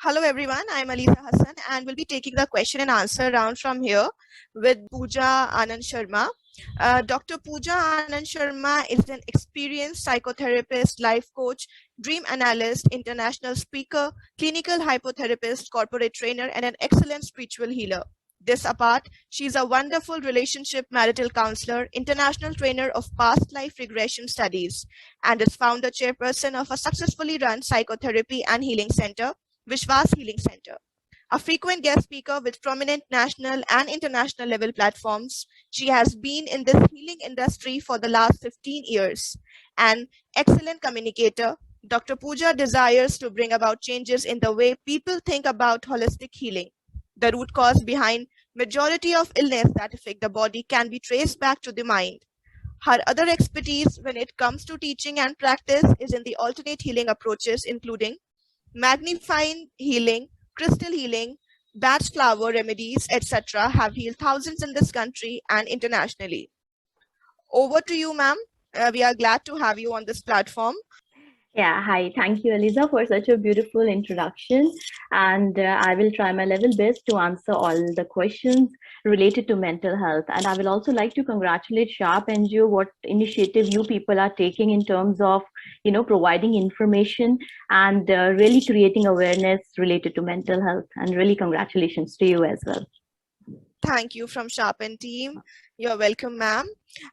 Hello everyone, I'm Alisa Hassan and we'll be taking the question and answer round from here with Pooja Anand Sharma. Dr. Pooja Anand Sharma is an experienced psychotherapist, life coach, dream analyst, international speaker, clinical hypnotherapist, corporate trainer, and an excellent spiritual healer. This apart, she's a wonderful relationship marital counselor, international trainer of past life regression studies, and is founder chairperson of a successfully run psychotherapy and healing center, Vishwas Healing Center. A frequent guest speaker with prominent national and international level platforms, she has been in this healing industry for the last 15 years. An excellent communicator, Dr. Pooja desires to bring about changes in the way people think about holistic healing. The root cause behind majority of illness that affect the body can be traced back to the mind. Her other expertise when it comes to teaching and practice is in the alternate healing approaches, including magnifying healing, crystal healing, batch flower remedies, etc., have healed thousands in this country and internationally. Over to you, ma'am. We are glad to have you on this platform. Yeah, hi. Thank you, Eliza, for such a beautiful introduction. And I will try my level best to answer all the questions related to mental health. And I will also like to congratulate Sharp NGO, what initiative you people are taking in terms of, providing information and really creating awareness related to mental health. And really congratulations to you as well. Thank you from Sharpen team. You're welcome, ma'am.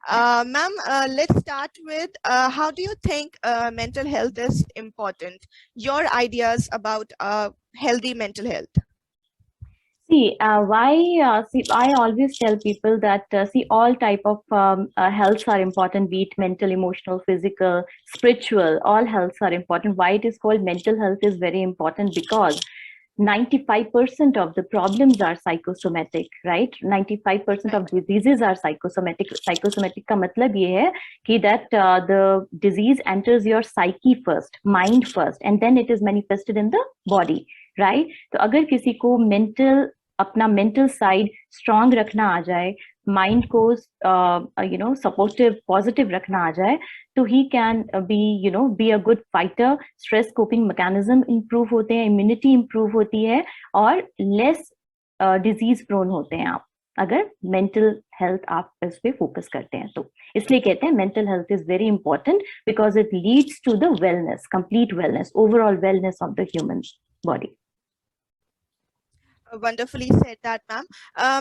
Ma'am, let's start with how do you think mental health is important? Your ideas about healthy mental health. See, I always tell people that, all type of healths are important, be it mental, emotional, physical, spiritual, all healths are important. Why it is called mental health is very important because 95% of the problems are psychosomatic, right? 95% of diseases are psychosomatic. Psychosomatic का मतलब ये है कि that the disease enters your psyche first, mind first, and then it is manifested in the body, right? तो अगर किसी को अपना मेंटल साइड स्ट्रांग रखना आ जाए, माइंड को सपोर्टिव पॉजिटिव रखना आ जाए, तो he can be a good fighter. Stress coping mechanism improve होते हैं, इम्यूनिटी इंप्रूव होती है और लेस डिजीज प्रोन होते हैं आप अगर मेंटल हेल्थ आप इस पे फोकस करते हैं तो. इसलिए कहते हैं mental health is very important because it leads to the wellness, complete wellness, overall wellness of the human body. Wonderfully said that, ma'am.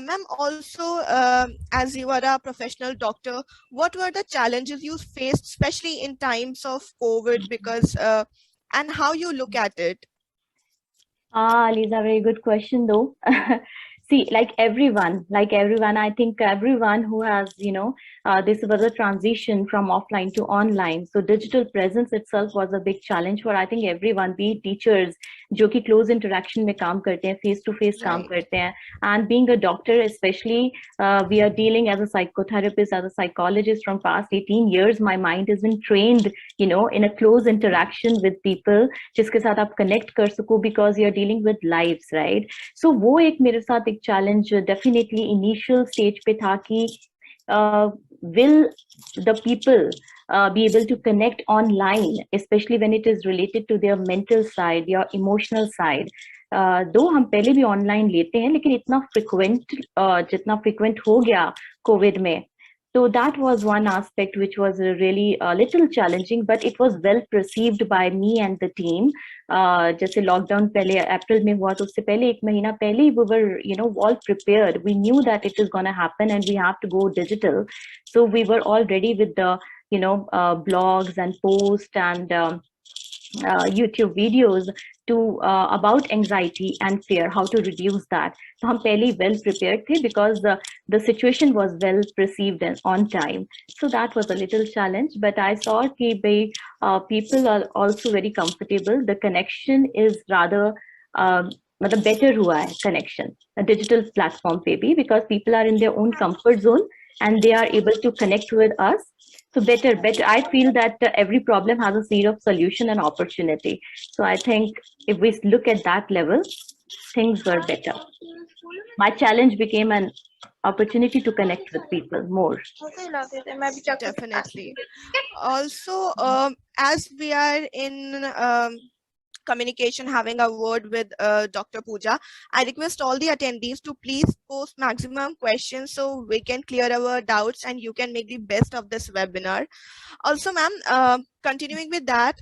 Ma'am, also, as you are a professional doctor, what were the challenges you faced, especially in times of COVID, because and how you look at it? Lisa, very good question though. See, like everyone, I think everyone who has, this was a transition from offline to online. So digital presence itself was a big challenge for, I think, everyone, be it teachers, जो कि close interaction में काम करते हैं, face to face काम करते हैं, and being a doctor, especially, we are dealing as a psychotherapist, as a psychologist from past 18 years. My mind has been trained, in a close interaction with people, जिसके साथ आप connect कर सको because you're dealing with lives, right? So वो एक मेरे साथ एक challenge definitely initial stage पे था कि will the people be able to connect online, especially when it is related to their mental side, your emotional side. दो हम पहले भी ऑनलाइन लेते हैं लेकिन इतना फ्रिक्वेंट जितना फ्रिक्वेंट हो गया कोविड में, so that was one aspect which was really a little challenging, but it was well perceived by me and the team. जैसे लॉकडाउन पहले अप्रैल में हुआ तो उससे पहले एक महीना पहले we were all prepared. We knew that it is going to happen and we have to go digital, so we were all ready with the blogs and posts and YouTube videos to about anxiety and fear, how to reduce that. So हम पहले well prepared थे because the situation was well perceived and on time. So that was a little challenge, but I saw कि people are also very comfortable. The connection is rather मतलब better हुआ है connection, a digital platform पे भी, because people are in their own comfort zone and they are able to connect with us. So better. I feel that every problem has a seed of solution and opportunity. So I think if we look at that level, things were better. My challenge became an opportunity to connect with people more. Definitely. Also, as we are in communication, having a word with Dr. Pooja. I request all the attendees to please post maximum questions so we can clear our doubts and you can make the best of this webinar. Also, ma'am, continuing with that,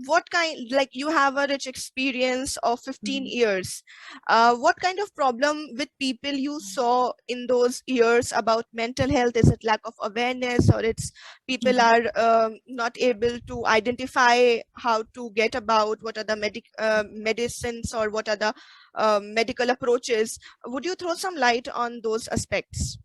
what kind, like you have a rich experience of 15 years. What kind of problem with people you saw in those years about mental health? Is it lack of awareness, or it's people are not able to identify how to get about what are the medicines or what are the medical approaches? Would you throw some light on those aspects?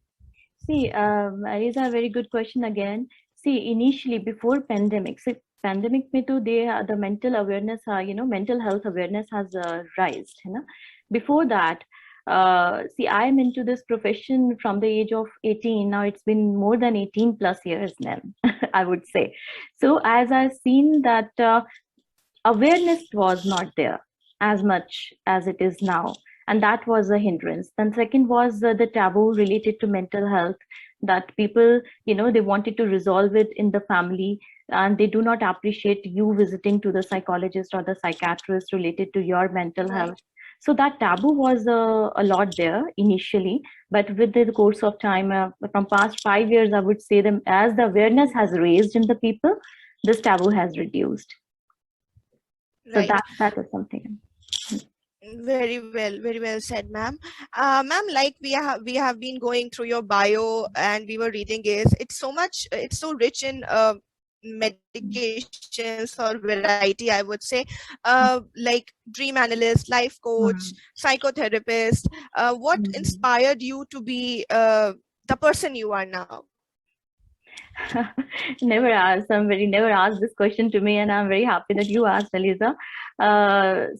See, it is a very good question again. See, initially before pandemic, pandemic mein to the mental awareness, mental health awareness has rised. Before that, see, I am into this profession from the age of 18. Now it's been more than 18 plus years now, I would say. So as I've seen that awareness was not there as much as it is now. And that was a hindrance. Then second was the taboo related to mental health, that people, they wanted to resolve it in the family, and they do not appreciate you visiting to the psychologist or the psychiatrist related to your mental health. So that taboo was a lot there initially, but with the course of time, from past 5 years, I would say them as the awareness has raised in the people, this taboo has reduced. So that is something. Very well said, ma'am. Ma'am, like we have been going through your bio and we were reading it's so rich in medications or variety, I would say, like dream analyst, life coach, psychotherapist. What inspired you to be the person you are now? Never asked this question to me, and I'm very happy that you asked, Aliza.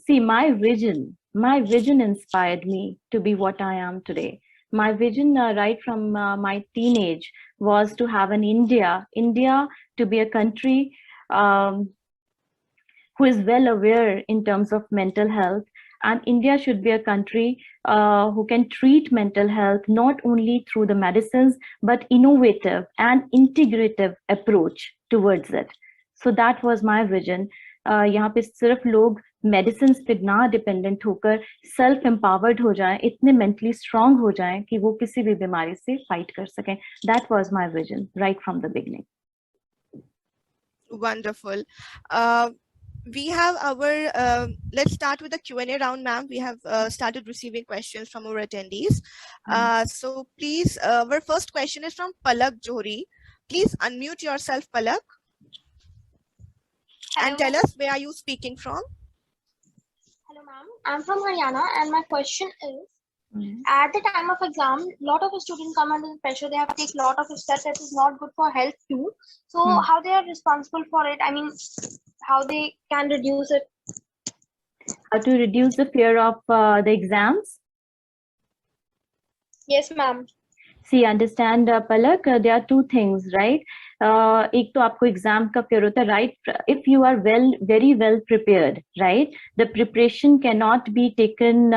See, my vision inspired me to be what I am today. My vision right from my teenage was to have an India to be a country who is well aware in terms of mental health. And India should be a country who can treat mental health not only through the medicines, but innovative and integrative approach towards it. So that was my vision. यहाँ पे सिर्फ लोग medicine पे ना dependent होकर self empowered हो जाएं, इतने मेंटली स्ट्रांग हो जाएं कि वो किसी भी बीमारी से फाइट कर सकें. That was my vision right from the beginning. Wonderful. We have our, let's start with the Q&A round, ma'am. We have started receiving questions from our attendees. So please, our first question is from Palak Johri. Please unmute yourself, Palak. Hello. And tell us, where are you speaking from? Hello, ma'am. I'm from Haryana, and my question is, at the time of exam, a lot of students come under pressure. They have to take a lot of steps that is not good for health too. So how they are responsible for it? I mean, how they can reduce it? How to reduce the fear of the exams? Yes, ma'am. See, understand, Palak, there are two things, right? एक तो आपको exam का fear होता है, right? If you are very well prepared, right? The preparation cannot be taken.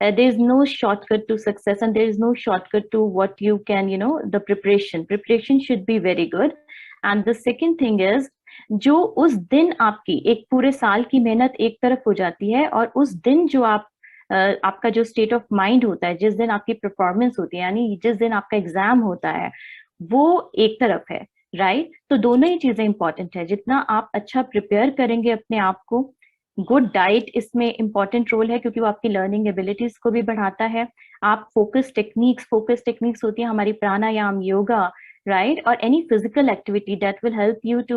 There is no shortcut to success, and there is no shortcut to what you can, the preparation. Preparation should be very good. And the second thing is, जो उस दिन आपकी एक पूरे साल की मेहनत एक तरफ हो जाती है, और उस दिन जो आपका जो स्टेट ऑफ माइंड होता है, जिस दिन आपकी परफॉर्मेंस होती है, यानी जिस दिन आपका एग्जाम होता है, वो एक तरफ है, राइट? तो दोनों ही चीजें इंपॉर्टेंट है. जितना आप अच्छा प्रिपेयर करेंगे अपने आप को, गुड डाइट इसमें इंपॉर्टेंट रोल है, क्योंकि वो आपकी लर्निंग एबिलिटीज को भी बढ़ाता है. आप फोकस टेक्निक्स होती है हमारी, प्राणायाम, yoga, right? Or any physical activity that will help you to,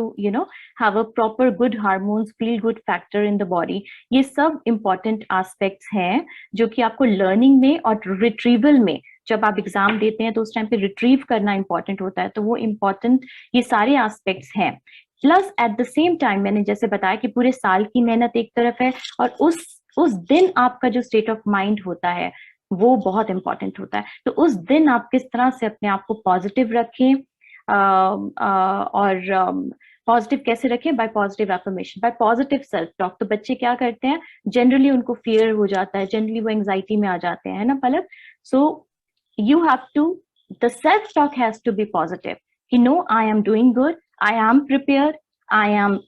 have a proper good hormones, feel good factor in the body. ये सब important aspects हैं जो कि आपको learning में और retrieval में, जब आप एग्जाम देते हैं तो उस टाइम पे रिट्रीव करना इंपॉर्टेंट होता है, तो वो इम्पॉर्टेंट ये सारे एस्पेक्ट्स हैं. Plus eight the same time मैंने जैसे बताया कि पूरे साल की मेहनत एक तरफ है, और उस दिन आपका जो स्टेट ऑफ माइंड होता है वो बहुत इंपॉर्टेंट होता है. तो उस दिन आप किस तरह से अपने आप को पॉजिटिव रखें, और पॉजिटिव कैसे रखें? Bye positive affirmation, bye positive self talk. तो बच्चे क्या करते हैं, जनरली उनको फियर हो जाता है, जनरली वो एंजाइटी में आ जाते हैं ना Palak. So you have to, the self talk has to be positive कि no, I am doing good, I am prepared, I am,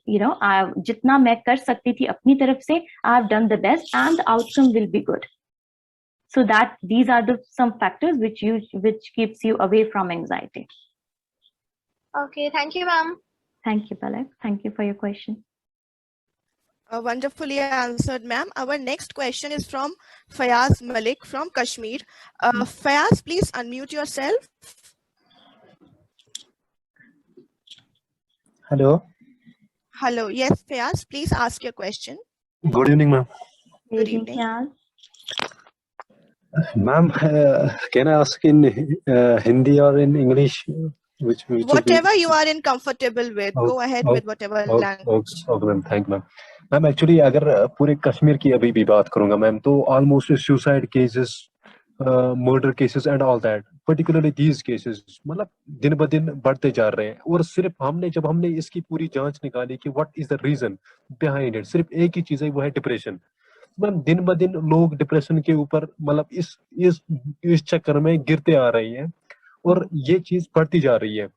जितना मैं कर सकती थी अपनी तरफ से, I have done the best and the outcome will be good. So that these are the some factors which keeps you away from anxiety. Okay, thank you, ma'am. Thank you, Palak. Thank you for your question. Wonderfully answered, ma'am. Our next question is from Fayaz Malik from Kashmir. Fayaz, please unmute yourself. Hello. Hello. Yes, Fayaz, please ask your question. Good evening, ma'am. Good evening. Fayaz. Ma'am, can I ask in Hindi or in English? Which will be- Whatever you are in comfortable with, go ahead with whatever language. Okay, ma'am. Thank you, ma'am. Ma'am actually अगर पूरे कश्मीर की अभी भी बात करूंगा ma'am, तो almost suicide cases, murder cases and all that, particularly these cases मतलब दिन ब दिन बढ़ते जा रहे हैं। और सिर्फ जब हमने इसकी पूरी जांच निकाली कि what is the reason behind it, सिर्फ एक ही चीज है, वो है डिप्रेशन। मैम दिन ब दिन लोग डिप्रेशन के ऊपर मतलब इस चक्कर में गिरते आ रही हैं और ये चीज बढ़ती जा रही है।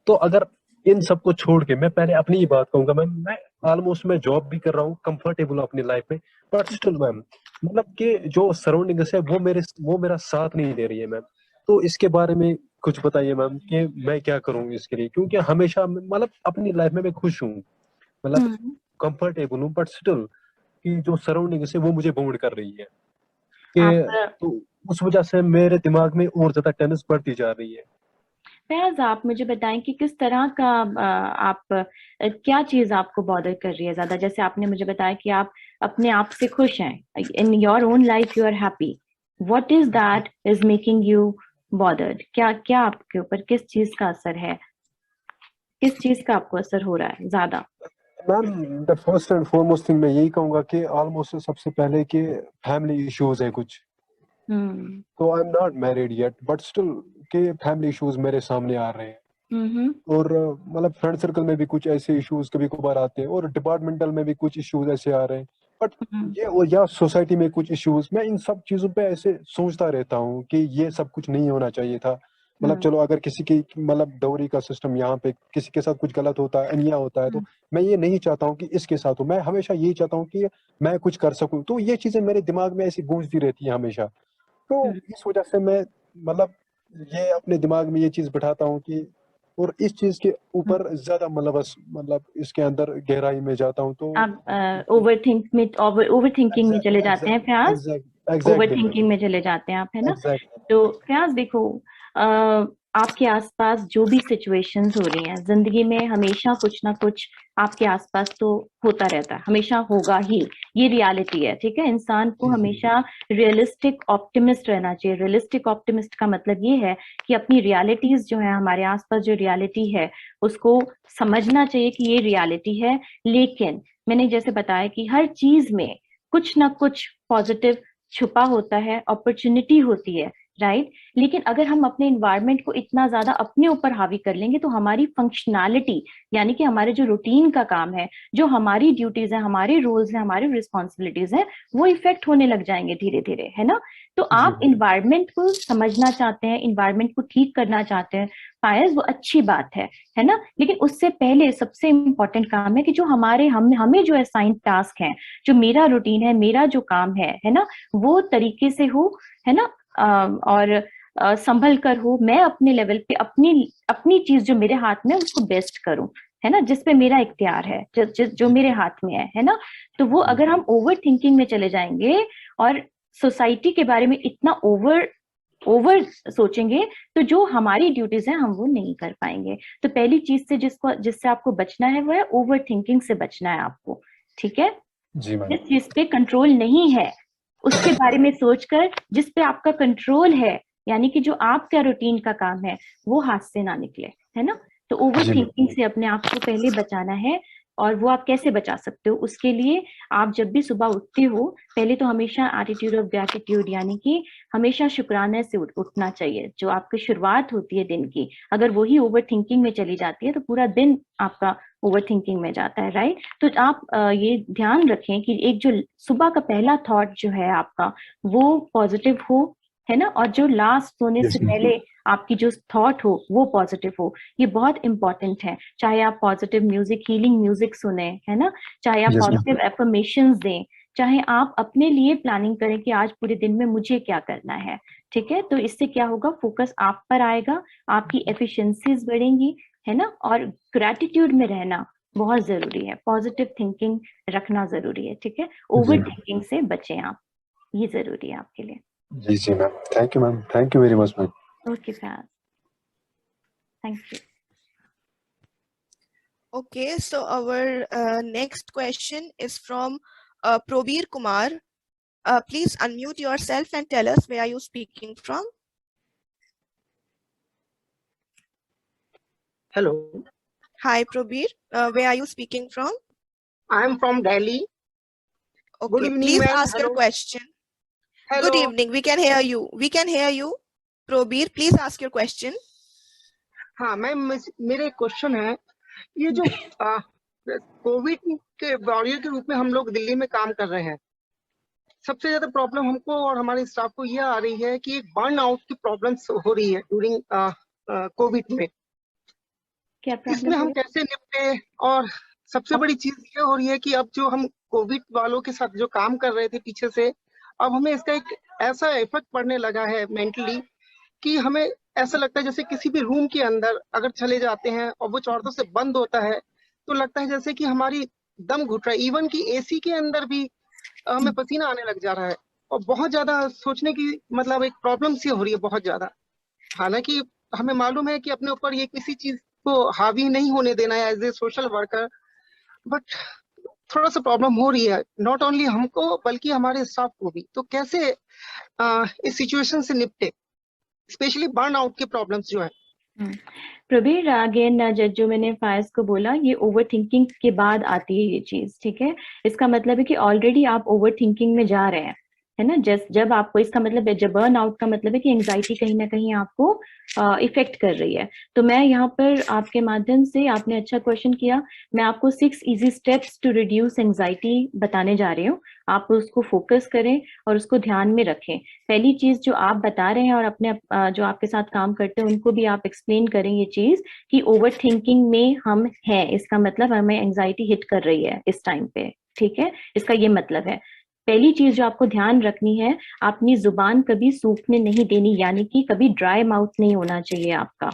तो अगर इन सबको छोड़ के मैं पहले अपनी ही बात कहूंगा मैम, मैं ऑलमोस्ट मैं जॉब भी कर रहा हूँ, कंफर्टेबल हूँ अपनी लाइफ में, बट स्टिल मैम मतलब कि जो सराउंडिंग्स है वो मेरा साथ नहीं दे रही है मैम। तो इसके बारे में कुछ बताइए मैम कि मैं क्या करूँ इसके लिए, क्योंकि हमेशा मतलब अपनी लाइफ में मैं खुश हूँ, मतलब कंफर्टेबल हूँ, बट स्टिल कि जो सराउंडिंग्स है वो मुझे बाउंड कर रही है कि तो उस वजह से मेरे दिमाग में और ज्यादा टेंस बढ़ती जा रही है। फैज, आप मुझे बताएं कि किस तरह का क्या चीज आपको बॉदर कर रही है ज्यादा। जैसे आपने मुझे बताया कि आप अपने आप से खुश हैं, in your own life you are happy, what is that is making you bothered? क्या क्या आपके ऊपर किस चीज का असर है, किस चीज का आपको असर हो रहा है ज्यादा? Ma'am the first and foremost thing मैं यही कहूंगा कि ऑलमोस्ट सबसे पहले कि फैमिली इश्यूज है कुछ। तो I am not married yet, but still के फैमिली इश्यूज मेरे सामने आ रहे हैं। और मतलब फ्रेंड सर्कल में भी कुछ ऐसे इश्यूज कभी कभार आते हैं, और डिपार्टमेंटल में भी कुछ इश्यूज ऐसे आ रहे हैं, बट ये और या सोसाइटी में कुछ इश्यूज, मैं इन सब चीजों पे ऐसे सोचता रहता हूँ कि ये सब कुछ नहीं होना चाहिए था। मतलब चलो अगर किसी की मतलब डोरी का सिस्टम यहाँ पे किसी के साथ कुछ गलत होता है, अन्याय होता है, तो मैं ये नहीं चाहता हूँ कि इसके साथ हो। मैं हमेशा यही चाहता हूँ कि मैं कुछ कर सकूं। तो ये चीजें मेरे दिमाग में ऐसी गूंजती रहती है हमेशा। तो इस वजह से मैं मतलब ये अपने दिमाग में ये चीज बिठाता हूँ कि, और इस चीज के ऊपर ज्यादा मतलब इसके अंदर गहराई में जाता हूँ। तो आप ओवर थिंकिंग में चले जाते हैं फयाज, ओवर थिंकिंग में चले जाते हैं आप, है ना? तो फयाज देखो, आपके आसपास जो भी सिचुएशंस हो रही हैं जिंदगी में, हमेशा कुछ ना कुछ आपके आसपास तो होता रहता है, हमेशा होगा ही, ये रियलिटी है, ठीक है? इंसान को हमेशा रियलिस्टिक ऑप्टिमिस्ट रहना चाहिए। रियलिस्टिक ऑप्टिमिस्ट का मतलब ये है कि अपनी रियलिटीज जो है, हमारे आसपास जो रियलिटी है उसको समझना चाहिए कि ये रियलिटी है। लेकिन मैंने जैसे बताया कि हर चीज में कुछ ना कुछ पॉजिटिव छुपा होता है, अपॉर्चुनिटी होती है, राइट? लेकिन अगर हम अपने इन्वायरमेंट को इतना ज्यादा अपने ऊपर हावी कर लेंगे तो हमारी फंक्शनैलिटी, यानी कि हमारे जो रूटीन का काम है, जो हमारी ड्यूटीज है, हमारे रोल्स हैं, हमारी रिस्पॉन्सिबिलिटीज हैं, वो इफेक्ट होने लग जाएंगे धीरे धीरे, है ना? तो आप इन्वायरमेंट को समझना चाहते हैं, इन्वायरमेंट को ठीक करना चाहते हैं फायज, वो अच्छी बात है ना? लेकिन उससे पहले सबसे इम्पोर्टेंट काम है कि जो हमें जो असाइन टास्क है, जो मेरा रूटीन है, मेरा जो काम है ना, वो तरीके से हो, है ना? और संभल कर हो, मैं अपने लेवल पे अपनी चीज जो मेरे हाथ में उसको बेस्ट करूं, है ना? जिसपे मेरा इख्तियार है, जो मेरे हाथ में है ना? तो वो अगर हम ओवर थिंकिंग में चले जाएंगे और सोसाइटी के बारे में इतना ओवर सोचेंगे, तो जो हमारी ड्यूटीज हैं हम वो नहीं कर पाएंगे। तो पहली चीज से जिससे आपको बचना है वो है ओवर थिंकिंग से बचना है आपको, ठीक है? जिस चीज पे कंट्रोल नहीं है उसके बारे में सोचकर, जिस पे आपका कंट्रोल है, यानी कि जो आपका रूटीन का काम है, वो हाथ से ना निकले, है ना? तो ओवर थिंकिंग से अपने आप को पहले बचाना है। और वो आप कैसे बचा सकते हो? उसके लिए आप जब भी सुबह उठते हो, पहले तो हमेशा एटीट्यूड ऑफ ग्रैटिट्यूड, यानी कि हमेशा शुक्राने से उठना चाहिए। जो आपकी शुरुआत होती है दिन की, अगर वही ओवर थिंकिंग में चली जाती है तो पूरा दिन आपका ओवर थिंकिंग में जाता है, राइट? तो आप ये ध्यान रखें कि एक जो सुबह का पहला थॉट जो है आपका, वो पॉजिटिव हो, है ना, और जो लास्ट सोने Yes, से ma'am. पहले आपकी जो थॉट हो वो पॉजिटिव हो, ये बहुत इंपॉर्टेंट है। चाहे आप पॉजिटिव म्यूजिक, हीलिंग म्यूजिक सुने, है ना, चाहे आप Yes, ma'am. पॉजिटिव एफर्मेशंस दें, चाहे आप अपने लिए प्लानिंग करें कि आज पूरे दिन में मुझे क्या करना है, ठीक है। तो इससे क्या होगा, फोकस आप पर आएगा, आपकी एफिशिएंसीज बढ़ेंगी, है ना, और ग्रैटिट्यूड में रहना बहुत जरूरी है, पॉजिटिव थिंकिंग रखना जरूरी है, ठीक है। ओवर थिंकिंग से बचें आप, ये जरूरी है आपके लिए। जी जी ma'am, thank you ma'am, thank you very much ma'am. Okay Faiz, thank you. Okay, so our next question is from Probir Kumar. Please unmute yourself and tell us where are you speaking from. Hello, Hi Probir, where are you speaking from? I am from Delhi. Okay, Good evening, please ma'am. ask your Hello. question. Hello. Good evening, we can hear you. We can hear you. Probir, please ask your question. हाँ ma'am, मेरे question है, ये जो Covid के warrior के रूप में हम लोग दिल्ली में काम कर रहे हैं, सबसे ज्यादा प्रॉब्लम हमको और हमारे स्टाफ को यह आ रही है कि एक बर्न आउट की प्रॉब्लम्स हो रही है ड्यूरिंग कोविड में। क्या इसमें प्रॉब्लम हम है? कैसे निपटे, और सबसे बड़ी चीज ये हो रही है कि अब जो हम कोविड वालों के साथ जो काम कर रहे थे पीछे से, अब हमें इसका एक ऐसा इफेक्ट पड़ने लगा है मेंटली कि हमें ऐसा लगता है जैसे किसी भी रूम के अंदर अगर चले जाते हैं और वो चारों तरफ से बंद होता है तो लगता है जैसे कि हमारी दम घुट रहा है। इवन कि एसी के अंदर भी हमें पसीना आने लग जा रहा है, और बहुत ज्यादा सोचने की मतलब एक प्रॉब्लम सी हो रही है बहुत ज्यादा। हालांकि हमें मालूम है कि अपने ऊपर ये किसी चीज को हावी नहीं होने देना है as a social worker, but थोड़ा सा प्रॉब्लम हो रही है, नॉट ओनली हमको बल्कि हमारे स्टाफ को भी। तो कैसे इस सिचुएशन से निपटे, स्पेशली बर्न आउट के प्रॉब्लम्स जो है। प्रबीर, अगेन जो मैंने फायज को बोला, ये ओवर थिंकिंग के बाद आती है ये चीज, ठीक है। इसका मतलब है कि ऑलरेडी आप ओवर थिंकिंग में जा रहे हैं, है ना। जब आपको, इसका मतलब है जब बर्न आउट का मतलब है कि एंजाइटी कहीं ना कहीं आपको इफेक्ट कर रही है। तो मैं यहाँ पर आपके माध्यम से, आपने अच्छा क्वेश्चन किया, मैं आपको 6 easy steps to reduce anxiety बताने जा रही हूँ। आप उसको फोकस करें और उसको ध्यान में रखें। पहली चीज जो आप बता रहे हैं और अपने जो आपके साथ काम करते हैं उनको भी आप एक्सप्लेन करें ये चीज कि ओवर थिंकिंग में हम हैं, इसका मतलब हमें एंजाइटी हिट कर रही है इस टाइम पे, ठीक है, इसका ये मतलब है। पहली चीज जो आपको ध्यान रखनी है, अपनी जुबान कभी सूखने नहीं देनी, यानी कि कभी ड्राई माउथ नहीं होना चाहिए आपका,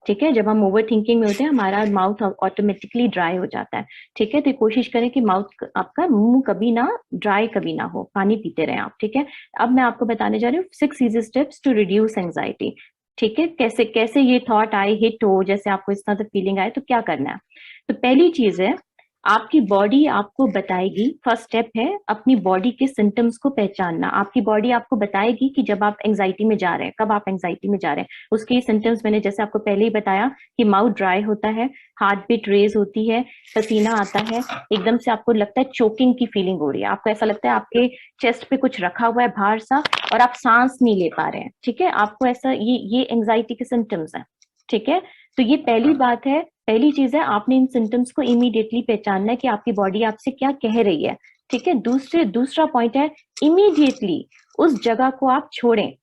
ठीक है। जब हम ओवर थिंकिंग में होते हैं हमारा माउथ ऑटोमेटिकली ड्राई हो जाता है, ठीक है। तो कोशिश करें कि माउथ आपका, मुंह कभी ना ड्राई कभी ना हो, पानी पीते रहें आप, ठीक है। अब मैं आपको बताने जा रही हूँ 6 easy steps to reduce anxiety, ठीक है। कैसे कैसे ये थॉट आए, हिट हो, जैसे आपको इस तरह से फीलिंग आए तो क्या करना है। तो पहली चीज है, आपकी बॉडी आपको बताएगी, फर्स्ट स्टेप है अपनी बॉडी के सिम्टम्स को पहचानना। आपकी बॉडी आपको बताएगी कि जब आप एंजाइटी में जा रहे हैं, कब आप एंजाइटी में जा रहे हैं। उसके सिम्टम्स मैंने जैसे आपको पहले ही बताया कि माउथ ड्राई होता है, हार्ट बीट रेज होती है, पसीना आता है, एकदम से आपको लगता है चोकिंग की फीलिंग हो रही है, आपको ऐसा लगता है आपके चेस्ट पे कुछ रखा हुआ है बाहर सा और आप सांस नहीं ले पा रहे हैं, ठीक है। आपको ऐसा, ये एंजाइटी के सिम्टम्स हैं, ठीक है। तो ये पहली बात है, पहली चीज है, आपने इन सिम्टम्स को इमीडिएटली पहचानना है कि आपकी बॉडी आपसे क्या कह रही है, ठीक है। दूसरा पॉइंट है, इमीडिएटली उस जगह को आप छोड़ें।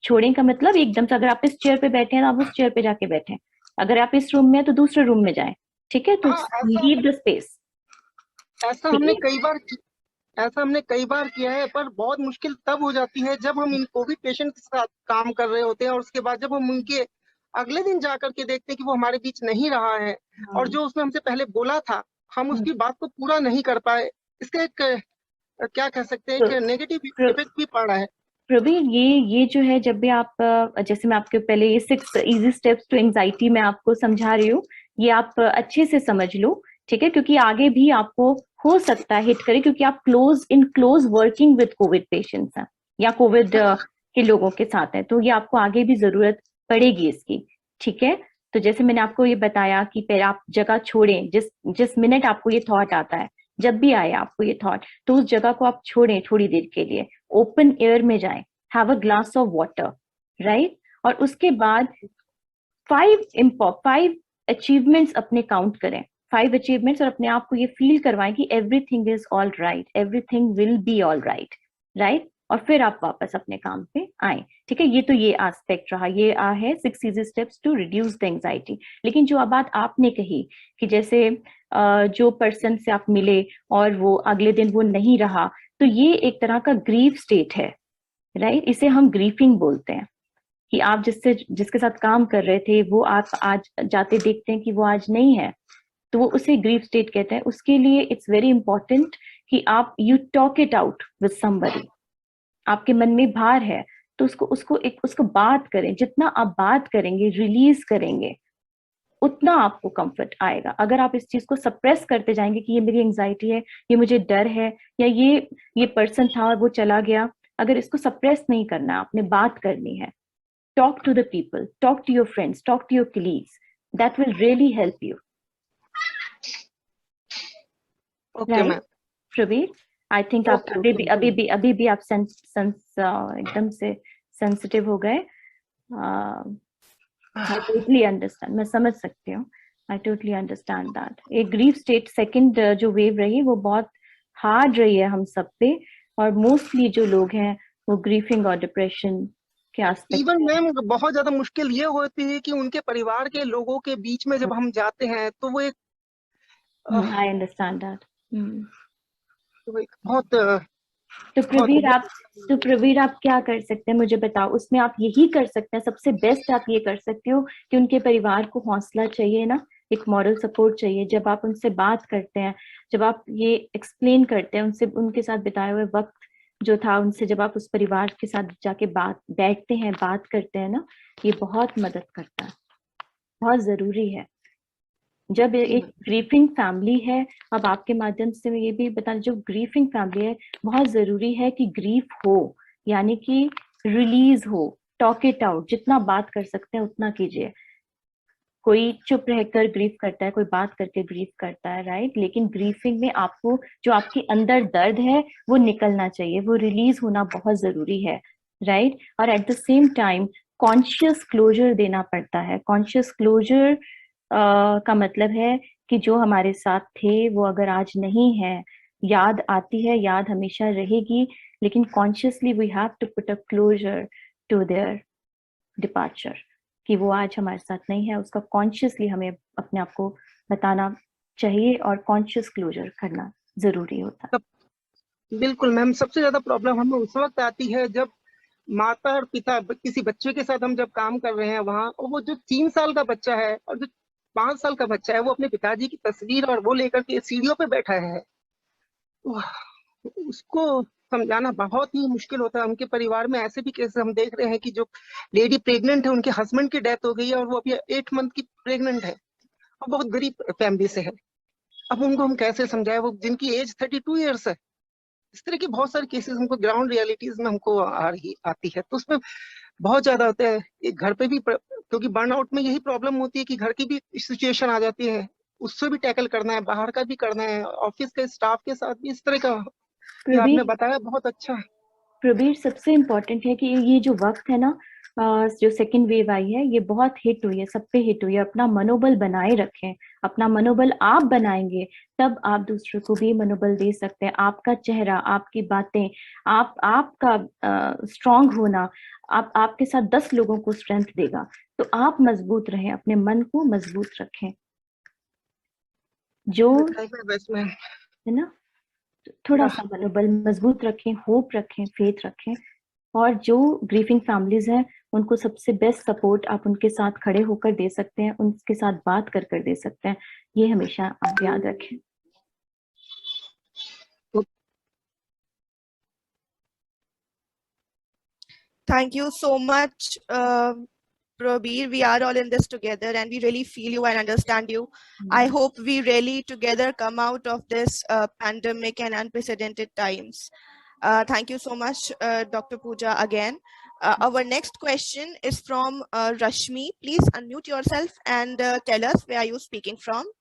छोड़ें का मतलब एकदम से, अगर आप इस चेयर पे बैठे हैं तो आप उस चेयर पे जाके बैठे, अगर आप इस रूम में हैं तो दूसरे रूम में जाएं, ठीक है। तो लीव द स्पेस। ऐसा हमने कई बार किया है, पर बहुत मुश्किल तब हो जाती है जब हम इन कोविड पेशेंट के साथ काम कर रहे होते हैं और उसके बाद जब हम उनके अगले दिन जाकर के देखते हैं कि वो हमारे बीच नहीं रहा है, और जो उसने हमसे पहले बोला था हम उसकी बात को पूरा नहीं कर पाए। इसका एक क्या कह सकते हैं, एक नेगेटिव इफेक्ट भी पड़ रहा है। प्रवीण, ये जो है, जब भी आप, जैसे मैं आपके पहले ये 6 इजी स्टेप्स टू एंजाइटी मैं आपको समझा रही हूँ, ये आप अच्छे से समझ लो, ठीक है, क्योंकि आगे भी आपको हो सकता है हिट करे, क्योंकि आप close working with Covid patients हैं या कोविड के लोगों के साथ हैं, तो ये आपको आगे भी जरूरत पड़ेगी इसकी, ठीक है। तो जैसे मैंने आपको ये बताया कि पहले आप जगह छोड़ें, जिस मिनट आपको ये थॉट आता है, जब भी आए आपको ये थॉट, तो उस जगह को आप छोड़ें थोड़ी देर के लिए, ओपन एयर में जाएं, have a glass of water, right. और उसके बाद 5 अचीवमेंट्स अपने काउंट करें, 5 अचीवमेंट्स, और अपने आप को ये फील करवाएं कि everything is all right, everything will be all right, right. और फिर आप वापस अपने काम पे आए। ठीक है, ये तो ये एस्पेक्ट रहा, ये है 6 easy steps to reduce the anxiety. लेकिन जो बात आपने कही कि जैसे जो पर्सन से आप मिले और वो अगले दिन वो नहीं रहा, तो ये एक तरह का ग्रीफ स्टेट है, राइट? इसे हम ग्रीफिंग बोलते हैं कि आप जिसके साथ काम कर रहे थे वो आप आज जाते देखते हैं कि वो आज नहीं है, तो वो उसे ग्रीफ स्टेट कहते हैं। उसके लिए इट्स वेरी इंपॉर्टेंट कि आप you talk it out with somebody. आपके मन में भार है तो उसको बात करें। जितना आप बात करेंगे, रिलीज करेंगे, उतना आपको कंफर्ट आएगा। अगर आप इस चीज को सप्रेस करते जाएंगे कि ये मेरी एंजाइटी है, ये मुझे डर है, या ये पर्सन था और वो चला गया, अगर इसको सप्रेस नहीं करना, आपने बात करनी है। Talk to the people, talk to your friends, talk to your colleagues, that will really help you. Okay ma'am. Praveer, I think आप अभी भी आप एकदम से सेंसिटिव हो गए। I totally understand, मैं समझ सकती हूँ। I totally understand that। एक ग्रीफ स्टेट सेकंड जो वेव रही वो बहुत हार्ड रही है हम सब पे, और मोस्टली जो लोग हैं वो ग्रीफिंग और डिप्रेशन के एस्पेक्ट। इवन मैम बहुत ज्यादा मुश्किल ये होती है कि उनके परिवार के लोगों के बीच में जब हम जाते हैं तो वो एक I understand that। बहुत तो प्रवीर आप क्या कर सकते हैं मुझे बताओ। उसमें आप यही कर सकते हैं, सबसे बेस्ट आप ये कर सकते हो कि उनके परिवार को हौसला चाहिए ना, एक मॉरल सपोर्ट चाहिए। जब आप उनसे बात करते हैं, जब आप ये एक्सप्लेन करते हैं उनसे, उनके साथ बिताए हुए वक्त जो था उनसे, जब आप उस परिवार के साथ जाके बैठते हैं, बात करते हैं ना, ये बहुत मदद करता है, बहुत जरूरी है। जब एक ग्रीफिंग फैमिली है, अब आपके माध्यम से मैं ये भी बताना, जो ग्रीफिंग फैमिली है बहुत जरूरी है कि ग्रीफ हो, यानी कि रिलीज हो, टॉक इट आउट। जितना बात कर सकते हैं उतना कीजिए। कोई चुप रहकर ग्रीफ करता है, कोई बात करके ग्रीफ करता है, राइट? लेकिन ग्रीफिंग में आपको जो आपके अंदर दर्द है वो निकलना चाहिए, वो रिलीज होना बहुत जरूरी है, राइट? और at the same time conscious closure देना पड़ता है। कॉन्शियस क्लोजर का मतलब है कि जो हमारे साथ थे वो अगर आज नहीं है, याद आती है, याद हमेशा रहेगी, लेकिन consciously we have to put a closure to their departure, कि वो आज हमारे साथ नहीं है, उसका कॉन्शियसली हमें अपने आप को बताना चाहिए और कॉन्शियस क्लोजर करना जरूरी होता है। बिल्कुल मैम। सबसे ज्यादा प्रॉब्लम हमें उस वक्त आती है जब माता और पिता किसी बच्चे के साथ हम जब काम कर रहे हैं वहाँ, और वो जो 3 साल का बच्चा है और जो 5 साल का बच्चा है वो अपने पिताजी की तस्वीर और वो लेकर के सीढ़ियों पे बैठा है, उसको समझाना बहुत ही मुश्किल होता है। उनके परिवार में ऐसे भी केस हम देख रहे हैं कि जो लेडी प्रेग्नेंट है, उनके हस्बैंड की डेथ हो गई है और वो अभी 8 मंथ की प्रेग्नेंट है और बहुत गरीब फैमिली से है। अब उनको हम कैसे समझाएं, वो जिनकी एज 32 ईयर्स है। इस तरह की बहुत सारे केसेस हमको ग्राउंड रियलिटीज में हमको आती है, तो उसमें बहुत ज्यादा होता है। एक घर पे भी क्योंकि बर्नआउट में यही प्रॉब्लम होती है कि घर की भी सिचुएशन आ जाती है, उससे भी टैकल करना है, बाहर का भी करना है, ऑफिस के स्टाफ के साथ भी इस तरह का। ये आपने बताया बहुत अच्छा। प्रवीर, सबसे इम्पोर्टेंट है कि ये जो वक्त है ना, जो सेकंड वेव आई है, ये बहुत हिट हुई है, सब पे हिट हुई है। अपना मनोबल बनाए रखें। अपना मनोबल आप बनाएंगे तब आप दूसरों को भी मनोबल दे सकते हैं। आपका चेहरा, आपकी बातें, आपका स्ट्रांग होना आपके साथ 10 लोगों को स्ट्रेंथ देगा। तो आप मजबूत रहें, अपने मन को मजबूत रखें। जो है ना, थोड़ा सा मनोबल मजबूत रखें, होप रखें, फेथ रखें। और जो ग्रीफिंग फैमिलीज हैं उनको सबसे बेस्ट सपोर्ट आप उनके साथ खड़े होकर दे सकते हैं, उनके साथ बात कर दे सकते हैं। ये हमेशा आप याद रखें। Thank you so much, Prabir. We are all in this together and we really feel you and understand you. I hope we really together come out of this pandemic and unprecedented times. Thank you so much, Dr. Pooja, again. Our next question is from Rashmi. Please unmute yourself and tell us where are you speaking from.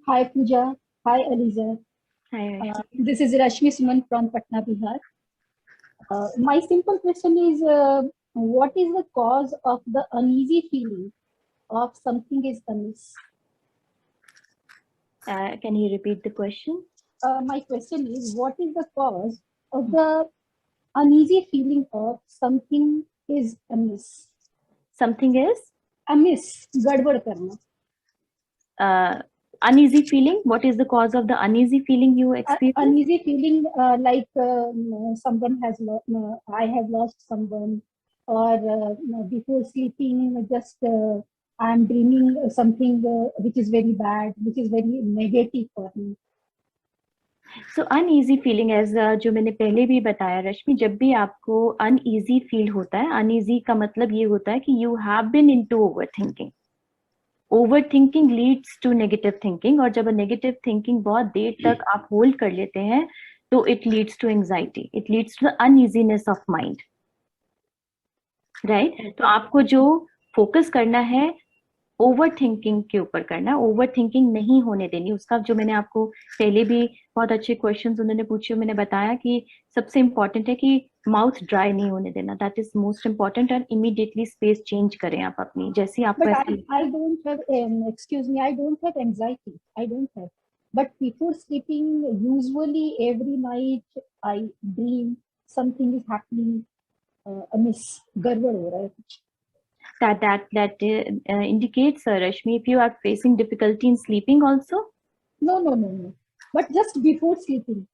Hi Pooja. Hi Aliza. Hi. This is Rashmi Suman from Patna, Bihar. My simple question is, what is the cause of the uneasy feeling of something is amiss? Can you repeat the question? my question is, what is the cause of the uneasy feeling of something is amiss? Something is Amiss, gadbad karna. Uneasy feeling. What is the cause of the uneasy feeling you experience? Uneasy feeling, like someone has I have lost someone, or before sleeping, just I'm dreaming something which is very bad, which is very negative for me. So uneasy feeling as जो मैंने पहले भी बताया रश्मि, जब भी आपको uneasy feel होता है, अनईजी का मतलब ये होता है कि you have been into overthinking. Overthinking leads to negative thinking, और जब नेगेटिव थिंकिंग बहुत देर तक आप होल्ड कर लेते हैं तो it leads to anxiety, it leads to uneasiness of mind, right. तो आपको जो फोकस करना है ओवर थिंकिंग के ऊपर करना, ओवर थिंकिंग नहीं होने देनी. उसका जो मैंने आपको पहले भी बहुत अच्छे क्वेश्चंस उन्होंने पूछे, मैंने बताया कि सबसे इम्पोर्टेंट है कि माउथ ड्राई नहीं होने देना. That is most important. And immediately space change करें आप अपनी, जैसे आपको But I don't have, excuse me, I don't have anxiety. I don't have. But before sleeping, usually every night I dream something is happening amiss, गड़बड़ हो रहा है कुछ. that indicates, Rashmi, if you are facing difficulty in sleeping also. No. But just before sleeping.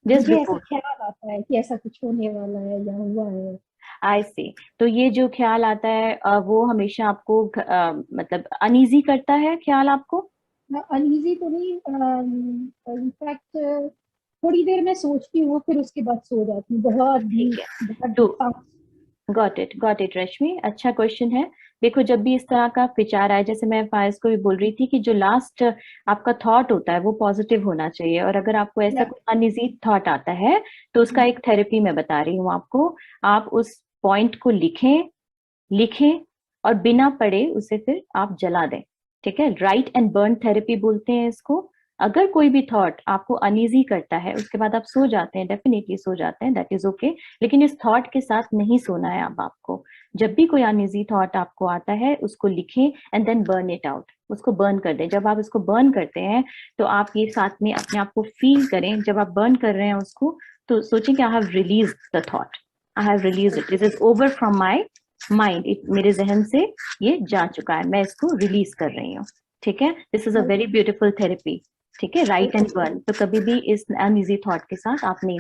Just मुझे before. ऐसा ख्याल आता है कि ऐसा कुछ होने वाला है या हुआ है. I see. तो ये जो ख्याल आता है वो हमेशा आपको मतलब अनईजी करता है ख्याल आपको? अनईजी तो नहीं, इनफैक्ट थोड़ी देर मैं सोचती हूँ, फिर उसके बाद सो जाती हूँ. बहुत गॉट इट रश्मि. अच्छा क्वेश्चन है. देखो, जब भी इस तरह का विचार आए, जैसे मैं फायज को भी बोल रही थी कि जो लास्ट आपका थॉट होता है वो पॉजिटिव होना चाहिए, और अगर आपको ऐसा कोई अनईजी थॉट आता है तो उसका एक थेरेपी मैं बता रही हूँ आपको. आप उस पॉइंट को लिखें और बिना पढ़े उसे फिर आप जला दें. ठीक है, राइट एंड बर्न थेरेपी बोलते हैं इसको. अगर कोई भी थॉट आपको अनईजी करता है, उसके बाद आप सो जाते हैं, डेफिनेटली सो जाते हैं, दैट इज ओके. लेकिन इस थॉट के साथ नहीं सोना है. अब आपको जब भी कोई अनईजी थॉट आपको आता है, उसको लिखें and then burn it out. उसको बर्न कर दें. जब आप इसको बर्न करते हैं तो आप ये साथ में अपने आप को फील करें. जब आप बर्न कर रहे हैं उसको, तो सोचें कि I have release the thought, I have release it, this is over from my mind. मेरे जहन से ये जा चुका है, मैं इसको रिलीज कर रही हूँ. ठीक है, this is a very beautiful therapy. ठीक है, राइट एंड बर्न. तो कभी भी इस अनईजी थॉट के साथ आप नहीं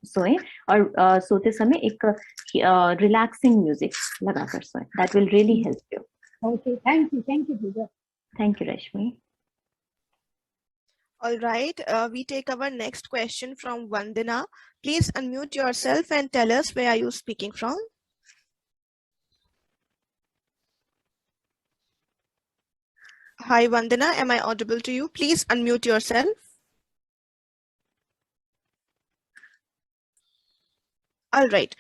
सोए, और सोते समय एक रिलैक्सिंग म्यूजिक लगाकर सोए. That will really help you. Okay, thank you, Pooja. Thank you, Rashmi. All right, we take our next question from Vandana. Please unmute yourself and tell us where are you speaking from. Hi Vandana, am I audible to you? Please unmute yourself. All right,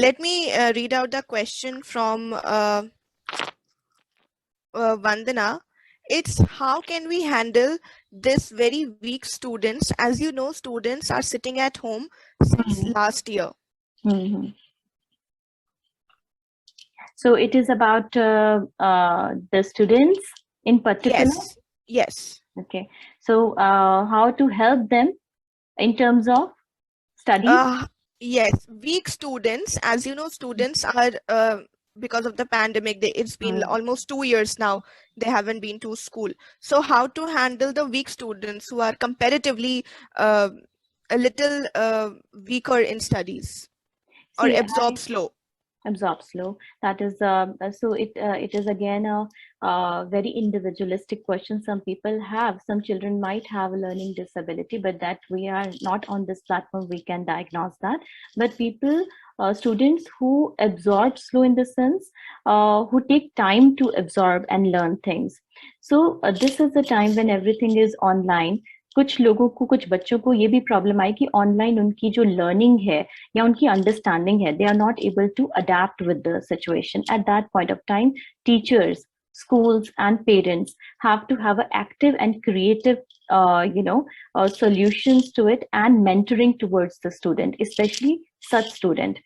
let me read out the question from Vandana. It's how can we handle this very weak students? As you know, students are sitting at home since last year. So it is about the students in particular? Yes. Okay. So how to help them in terms of studies? Yes, weak students. As you know, students are because of the pandemic, it's been almost 2 years now. They haven't been to school. So how to handle the weak students who are comparatively a little weaker in studies or absorb slow? Absorb slow. That is so it is again a very individualistic question. Some people have, some children might have a learning disability, but that we are not on this platform, we can diagnose that. But people, students who absorb slow in the sense, who take time to absorb and learn things. So this is the time when everything is online. कुछ लोगों को, कुछ बच्चों को ये भी problem आई कि online उनकी जो लर्निंग है या उनकी अंडरस्टैंडिंग है, they are not able to adept with the situation. At that point of time, teachers, schools and parents have to have an active and creative solutions to it, and mentoring towards the student, especially such student.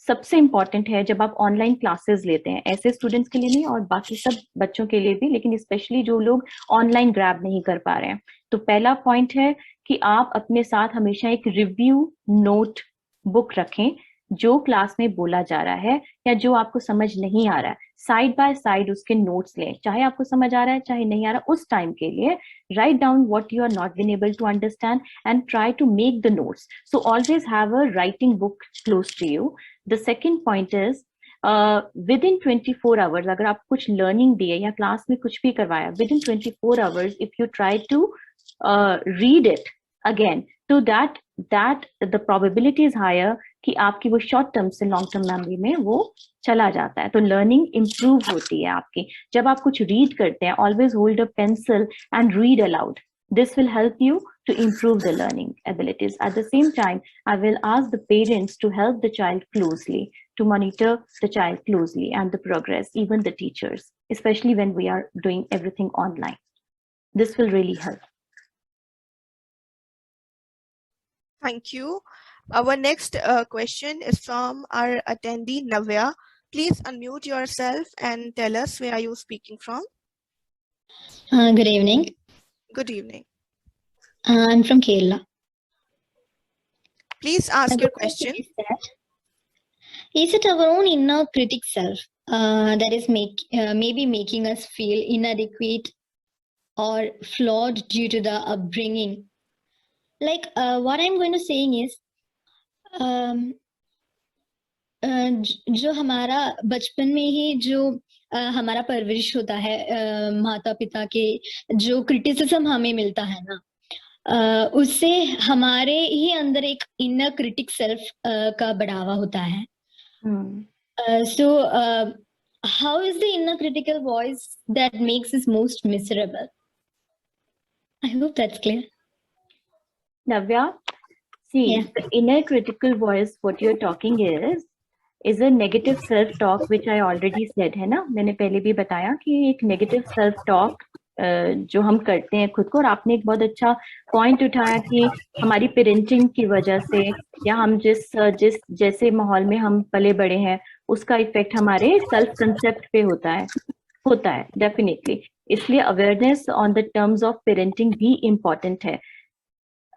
सबसे important है जब आप online classes लेते हैं, ऐसे students के लिए नहीं और बाकी सब बच्चों के लिए भी, लेकिन स्पेशली जो लोग ऑनलाइन ग्रैब नहीं कर पा रहे हैं, तो पहला पॉइंट है कि आप अपने साथ हमेशा एक रिव्यू नोट बुक रखें जो क्लास में बोला जा रहा है या जो आपको समझ नहीं आ रहा है, साइड बाय साइड उसके नोट्स लें, चाहे आपको समझ आ रहा है चाहे नहीं आ रहा, उस टाइम के लिए write down what you are not been able to understand and try to make the notes. So always have a writing book close to you. The second point is within 24 hours, अगर आप कुछ learning दिए या class में कुछ भी करवाया, within 24 hours if you try to read it again, so that the probability is higher कि आपकी वो short term से long term memory में वो चला जाता है, तो learning improve होती है आपकी. जब आप कुछ read करते हैं, always hold a pencil and read aloud. This will help you to improve the learning abilities. At the same time, I will ask the parents to help the child closely, to monitor the child closely and the progress, even the teachers, especially when we are doing everything online. This will really help. Thank you. Our next question is from our attendee, Navya. Please unmute yourself and tell us where are you speaking from. Good evening. Good evening. I'm from Kerala. Please ask your question. Is it our own inner critic self that is maybe making us feel inadequate or flawed due to the upbringing? Like what I'm going to saying is, जो हमारा बचपन में ही जो हमारा परवरिश होता है, माता पिता के जो क्रिटिसिज्म हमें मिलता है ना, उससे हमारे ही अंदर एक इनर क्रिटिक सेल्फ का बढ़ावा होता है. So how is the inner critical voice that makes us most miserable? I hope that's clear. Navya, see, Yeah. the inner critical voice, what you're talking is a negative self-talk, which I already said, है ना? मैंने पहले भी बताया कि एक negative self-talk जो हम करते हैं खुद को, और आपने एक बहुत अच्छा पॉइंट उठाया कि हमारी पेरेंटिंग की वजह से या हम जिस जैसे माहौल में हम पले बड़े हैं उसका इफेक्ट हमारे सेल्फ कंसेप्ट पे होता है डेफिनेटली. इसलिए awareness on the terms of parenting भी इम्पोर्टेंट है.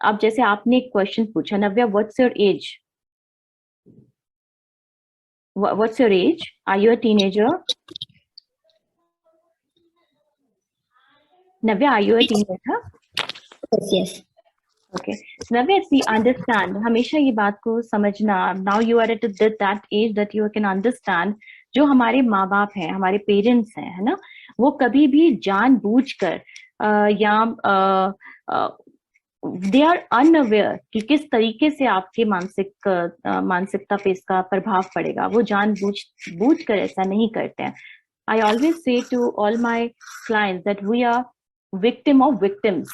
अब जैसे आपने एक क्वेश्चन पूछा, Navya, what's your age? What's your age? Are you a teenager? Navya, are you a teenager? Yes. Okay. So Navya, see, understand. हमेशा ये बात को समझना. Now you are at that age that you can understand. जो हमारे माँ बाप हैं, हमारे पेरेंट्स हैं, है ना, वो कभी भी जानबूझकर या they are unaware कि किस तरीके से आपके मानसिकता पे इसका प्रभाव पड़ेगा. वो जानबूझ कर ऐसा नहीं करते हैं. I always say to all my clients that we are victim of victims.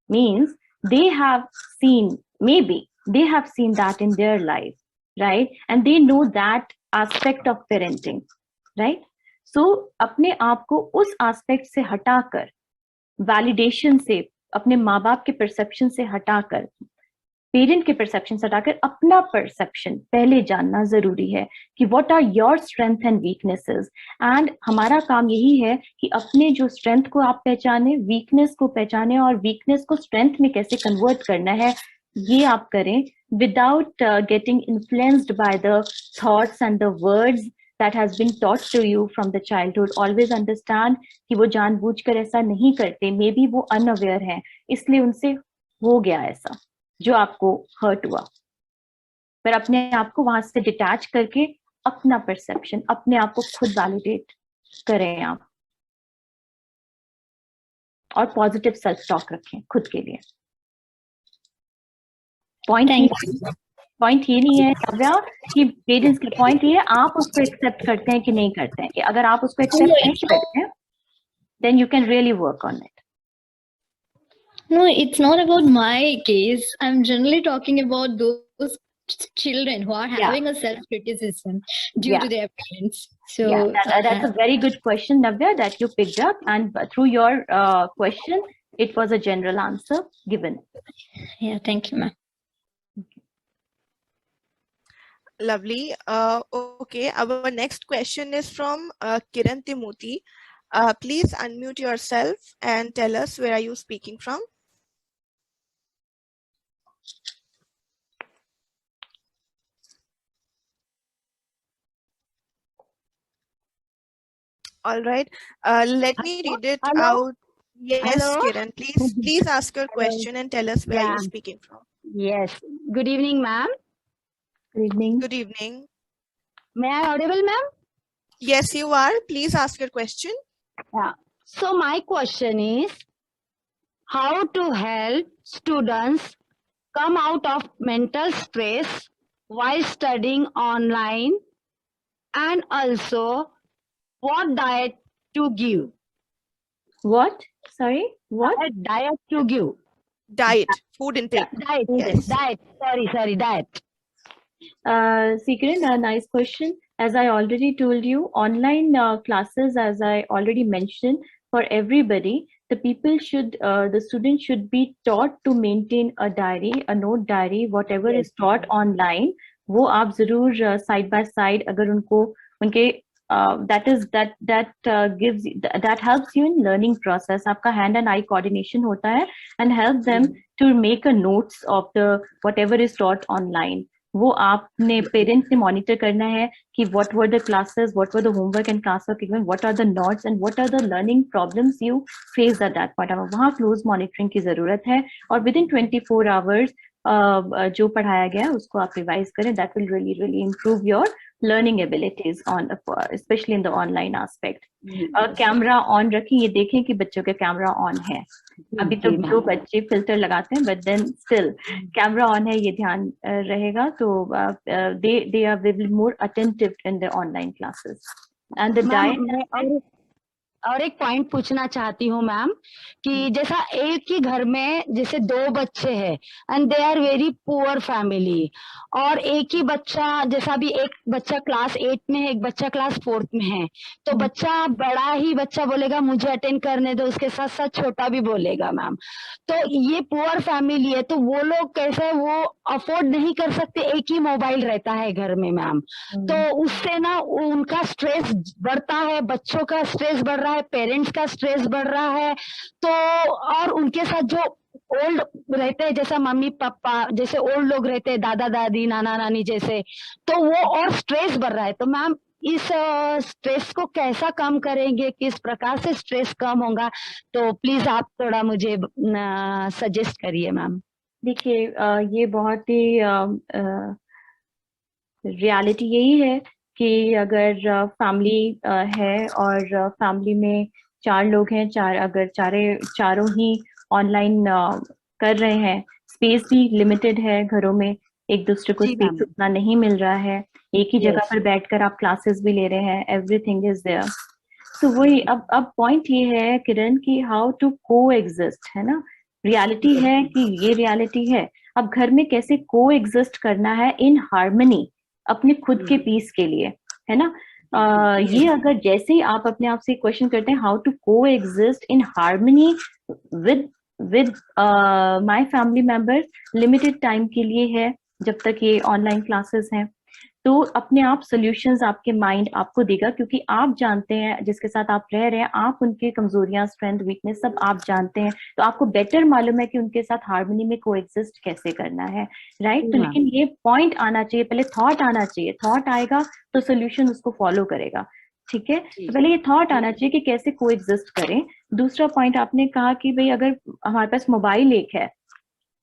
Means they have seen, maybe they have seen that in their life, right? And they know that aspect of parenting, right? So अपने आप को उस aspect से हटाकर, validation से, अपने माँ बाप के परसेप्शन से हटाकर, पेरेंट के परसेप्शन से हटाकर अपना परसेप्शन पहले जानना जरूरी है कि what are your strength and weaknesses. And हमारा काम यही है कि अपने जो स्ट्रेंथ को आप पहचाने, वीकनेस को पहचाने और वीकनेस को स्ट्रेंथ में कैसे कन्वर्ट करना है, ये आप करें without getting influenced by the thoughts and the words that has been taught to you from the childhood. Always understand कि वो जानबूझकर ऐसा नहीं करते, मे बी वो अनअवेयर हैं, इसलिए उनसे हो गया ऐसा जो आपको हर्ट हुआ. पर अपने आप को वहां से डिटैच करके अपना परसेप्शन, अपने आप को खुद वैलिडेट करें आप, और पॉजिटिव सेल्फ टॉक रखें खुद के लिए. पॉइंट ये नहीं है नव्या कि पेरेंट्स की, पॉइंट ये है आप उसको एक्सेप्ट करते हैं कि नहीं करते हैं. कि अगर आप उसको एक्सेप्ट नहीं करते हैं, then you can really work on it. No, it's not about my case. I'm generally talking about those children who are having a self-criticism due to their parents. So that's a very good question, Navya, that you picked up, and through your question, it was a general answer given. Yeah, thank you, ma'am. Lovely. Okay, our next question is from Kiran Timoti. Please unmute yourself and tell us where are you speaking from. All right. Let me read it Hello? out. Yes, Hello? Kiran, please ask your question and tell us where Yeah. you're speaking from. Yes. Good evening, ma'am. Good evening. Good evening. May I audible, ma'am? Yes, you are. Please ask your question. Yeah. So my question is, how to help students come out of mental stress while studying online, and also what diet to give? What? Sorry, what? Diet to give. Diet, food intake. Diet. Yes. Diet. Sorry, diet. Kiran, a nice question. As I already told you, online classes, as I already mentioned, for everybody, the students should be taught to maintain a diary, a note diary, whatever is taught online, वो आप जरूर side by side अगर उनको उनके that helps you in learning process. आपका hand and eye coordination होता है and help them to make a notes of the whatever is taught online. वो आपने पेरेंट्स ने मॉनिटर करना है कि what were the classes, what were the homework and classwork given, what are the notes and what are the learning problems you faced at that point. वहाँ close monitoring की जरूरत है और within 24 hours जो पढ़ाया गया उसको आप रिवाइज करें. That will really improve your learning abilities on especially in the online aspect. Camera on रखें, ये देखें कि बच्चों का कैमरा ऑन है. अभी तो जो बच्चे फिल्टर लगाते हैं but then still camera on है, ये ध्यान रहेगा तो they are very more attentive in the online classes. And the diet. और एक पॉइंट पूछना चाहती हूँ मैम कि जैसा एक ही घर में जैसे 2 बच्चे हैं and they are very poor family, और एक ही बच्चा जैसा भी एक बच्चा क्लास 8 में है, एक बच्चा क्लास 4th में है, तो बड़ा ही बच्चा बोलेगा मुझे अटेंड करने दो, उसके साथ साथ छोटा भी बोलेगा मैम. तो ये पुअर फैमिली है, तो वो लोग कैसे वो अफोर्ड नहीं कर सकते, एक ही मोबाइल रहता है घर में मैम, तो उससे ना उनका स्ट्रेस बढ़ता है, बच्चों का स्ट्रेस बढ़ रहा है, पेरेंट्स का स्ट्रेस बढ़ रहा है. तो और उनके साथ जो ओल्ड रहते हैं जैसा मम्मी पापा जैसे ओल्ड लोग रहते हैं, दादा दादी नाना नानी जैसे, तो वो और स्ट्रेस बढ़ रहा है. तो मैम इस स्ट्रेस को कैसा कम करेंगे, किस प्रकार से स्ट्रेस कम होगा, तो प्लीज आप थोड़ा मुझे सजेस्ट करिए मैम. देखिए ये बहुत ही रियलिटी यही है कि अगर फैमिली है और फैमिली में 4 लोग हैं, अगर चारों ही ऑनलाइन कर रहे हैं, स्पेस भी लिमिटेड है घरों में, एक दूसरे को स्पेस उतना नहीं मिल रहा है, एक ही जगह पर बैठकर आप क्लासेस भी ले रहे हैं, एवरीथिंग इज देयर. तो वही अब पॉइंट ये है किरण कि हाउ टू को एग्जिस्ट, है ना. रियलिटी है कि ये रियलिटी है. अब घर में कैसे को एग्जिस्ट करना है इन हार्मनी, अपने खुद के पीस के लिए, है ना. ये अगर जैसे ही आप अपने आप से क्वेश्चन करते हैं हाउ टू को exist in harmony with my family members, limited time के लिए है जब तक ये ऑनलाइन क्लासेस हैं, तो अपने आप सॉल्यूशंस आपके माइंड आपको देगा, क्योंकि आप जानते हैं जिसके साथ आप रह रहे हैं, आप उनके कमजोरियां, स्ट्रेंथ, वीकनेस सब आप जानते हैं, तो आपको बेटर मालूम है कि उनके साथ हार्मनी में कोएग्जिस्ट कैसे करना है, राइट. तो लेकिन ये पॉइंट आना चाहिए, पहले थॉट आना चाहिए, थॉट आएगा तो सोल्यूशन उसको फॉलो करेगा, ठीक है. तो पहले ये थॉट आना चाहिए कि कैसे कोएग्जिस्ट करें. दूसरा पॉइंट आपने कहा कि भाई अगर हमारे पास मोबाइल एक है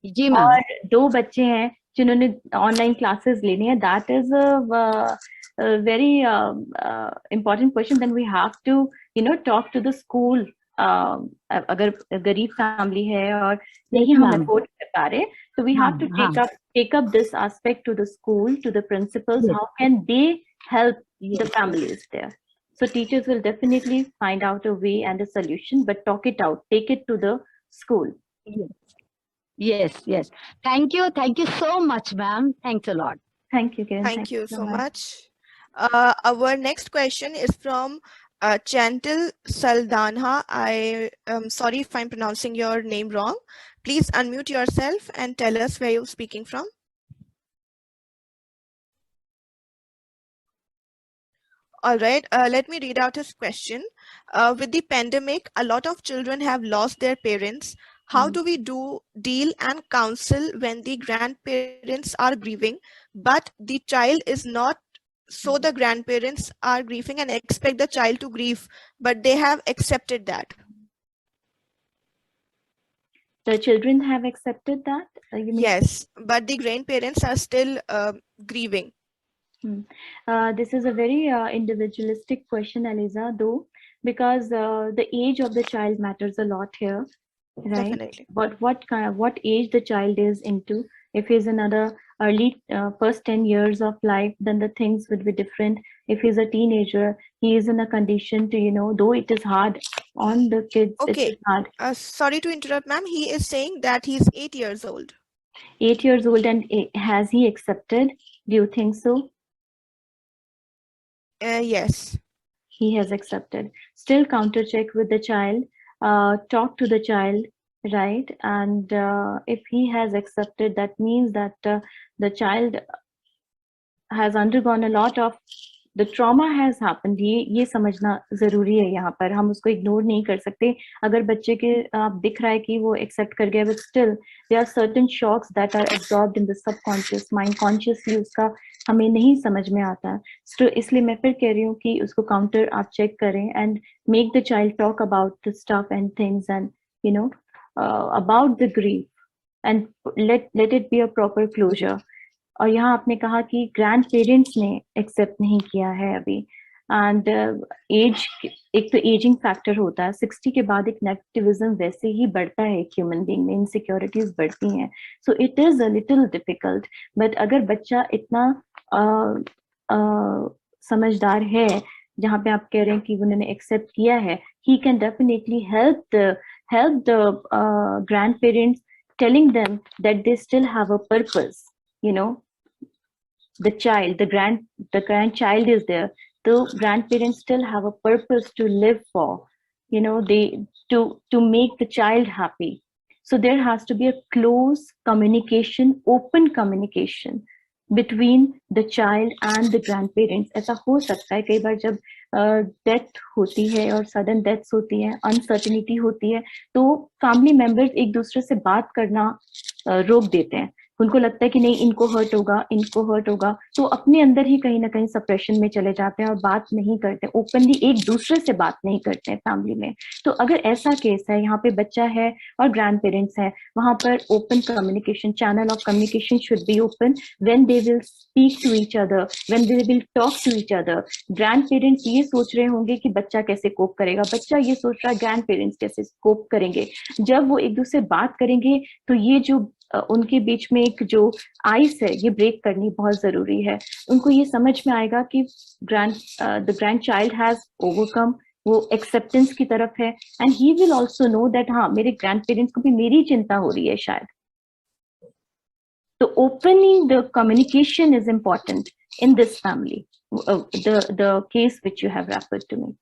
जी और 2 बच्चे हैं जिन्होंने ऑनलाइन क्लासेस लेनी है, that is a very important question. Then we have to talk to the school. अगर गरीब फैमिली है और नहीं हम अफोर्ड कर पा रहे, तो we have to take up this aspect to the school, to the principals. How can they help the families there? So teachers will definitely find out a way and a solution, but talk it out, take it to the school. Yes. Thank you so much, ma'am. Thanks a lot. Thank you, Kiran. Thank you so much. Our next question is from Chantil Saldanha. I am sorry if I'm pronouncing your name wrong. Please unmute yourself and tell us where you're speaking from. All right, let me read out his question. With the pandemic, a lot of children have lost their parents. How do we deal and counsel when the grandparents are grieving, but the child is not so the grandparents are grieving and expect the child to grieve, but they have accepted that. The children have accepted that? You mean? Yes, but the grandparents are still grieving. This is a very individualistic question, Eliza, though, because the age of the child matters a lot here, right? Definitely. But what age the child is into? If he's another early first 10 years of life, then the things would be different. If he's a teenager, he is in a condition to, you know, though it is hard on the kids, it Okay. is hard. Sorry to interrupt, ma'am. He is saying that he's 8 years old. 8 years old, and has he accepted? Do you think so? Yes. He has accepted. Still counter check with the child, talk to the child, right? And if he has accepted, that means that the child has undergone a lot of, the trauma has happened. ये समझना जरूरी है यहाँ पर, हम उसको ignore नहीं कर सकते. अगर बच्चे के दिख रहा है कि वो एक्सेप्ट कर गया, but still there are certain shocks that are absorbed in the subconscious mind. Consciously उसका हमें नहीं समझ में आता. So इसलिए मैं फिर कह रही हूँ कि उसको काउंटर आप चेक करें and make the child talk about the stuff and things and, you know, about the grief and let it be a proper closure. और यहाँ आपने कहा कि ग्रैंड पेरेंट्स ने एक्सेप्ट नहीं किया है अभी, एंड एज, एक तो एजिंग फैक्टर होता है. 60 के बाद एक नेगेटिविज्म वैसे ही बढ़ता है एक ह्यूमन बीइंग में, इनसिक्योरिटीज बढ़ती हैं. So it is a little difficult, but अगर बच्चा इतना समझदार है, जहाँ पे आप कह रहे हैं कि उन्होंने एक्सेप्ट किया है, he can definitely help the grand parents, telling them that they still have a purpose. You know, the grandchild is there. The grandparents still have a purpose to live for. You know, to make the child happy. So there has to be a close communication, open communication between the child and the grandparents. ऐसा हो सकता है कई बार जब death होती है और sudden deaths होती है, अनसर्टेनिटी होती है, तो फैमिली मेंबर्स एक दूसरे से बात करना रोक देते हैं. उनको लगता है कि नहीं, इनको हर्ट होगा, तो अपने अंदर ही कहीं ना कहीं सप्रेशन में चले जाते हैं और बात नहीं करते, ओपनली एक दूसरे से बात नहीं करते हैं फैमिली में. तो अगर ऐसा केस है, यहाँ पे बच्चा है और ग्रैंड पेरेंट्स है, वहां पर open communication, channel of communication should be open. When they will speak to each other, when they will talk to each other, grandparents ये सोच रहे होंगे कि बच्चा कैसे कोप करेगा, बच्चा ये सोच रहा है ग्रैंड पेरेंट्स कैसे कोप करेंगे. जब वो एक दूसरे से बात करेंगे तो ये जो उनके बीच में एक जो आइस है, ये ब्रेक करनी बहुत जरूरी है. उनको ये समझ में आएगा कि the grand child has overcome, वो एक्सेप्टेंस की तरफ है, and he will also know that हाँ, मेरे ग्रैंड पेरेंट्स को भी मेरी चिंता हो रही है शायद. तो opening the communication is important in this family, the case which you have referred to me.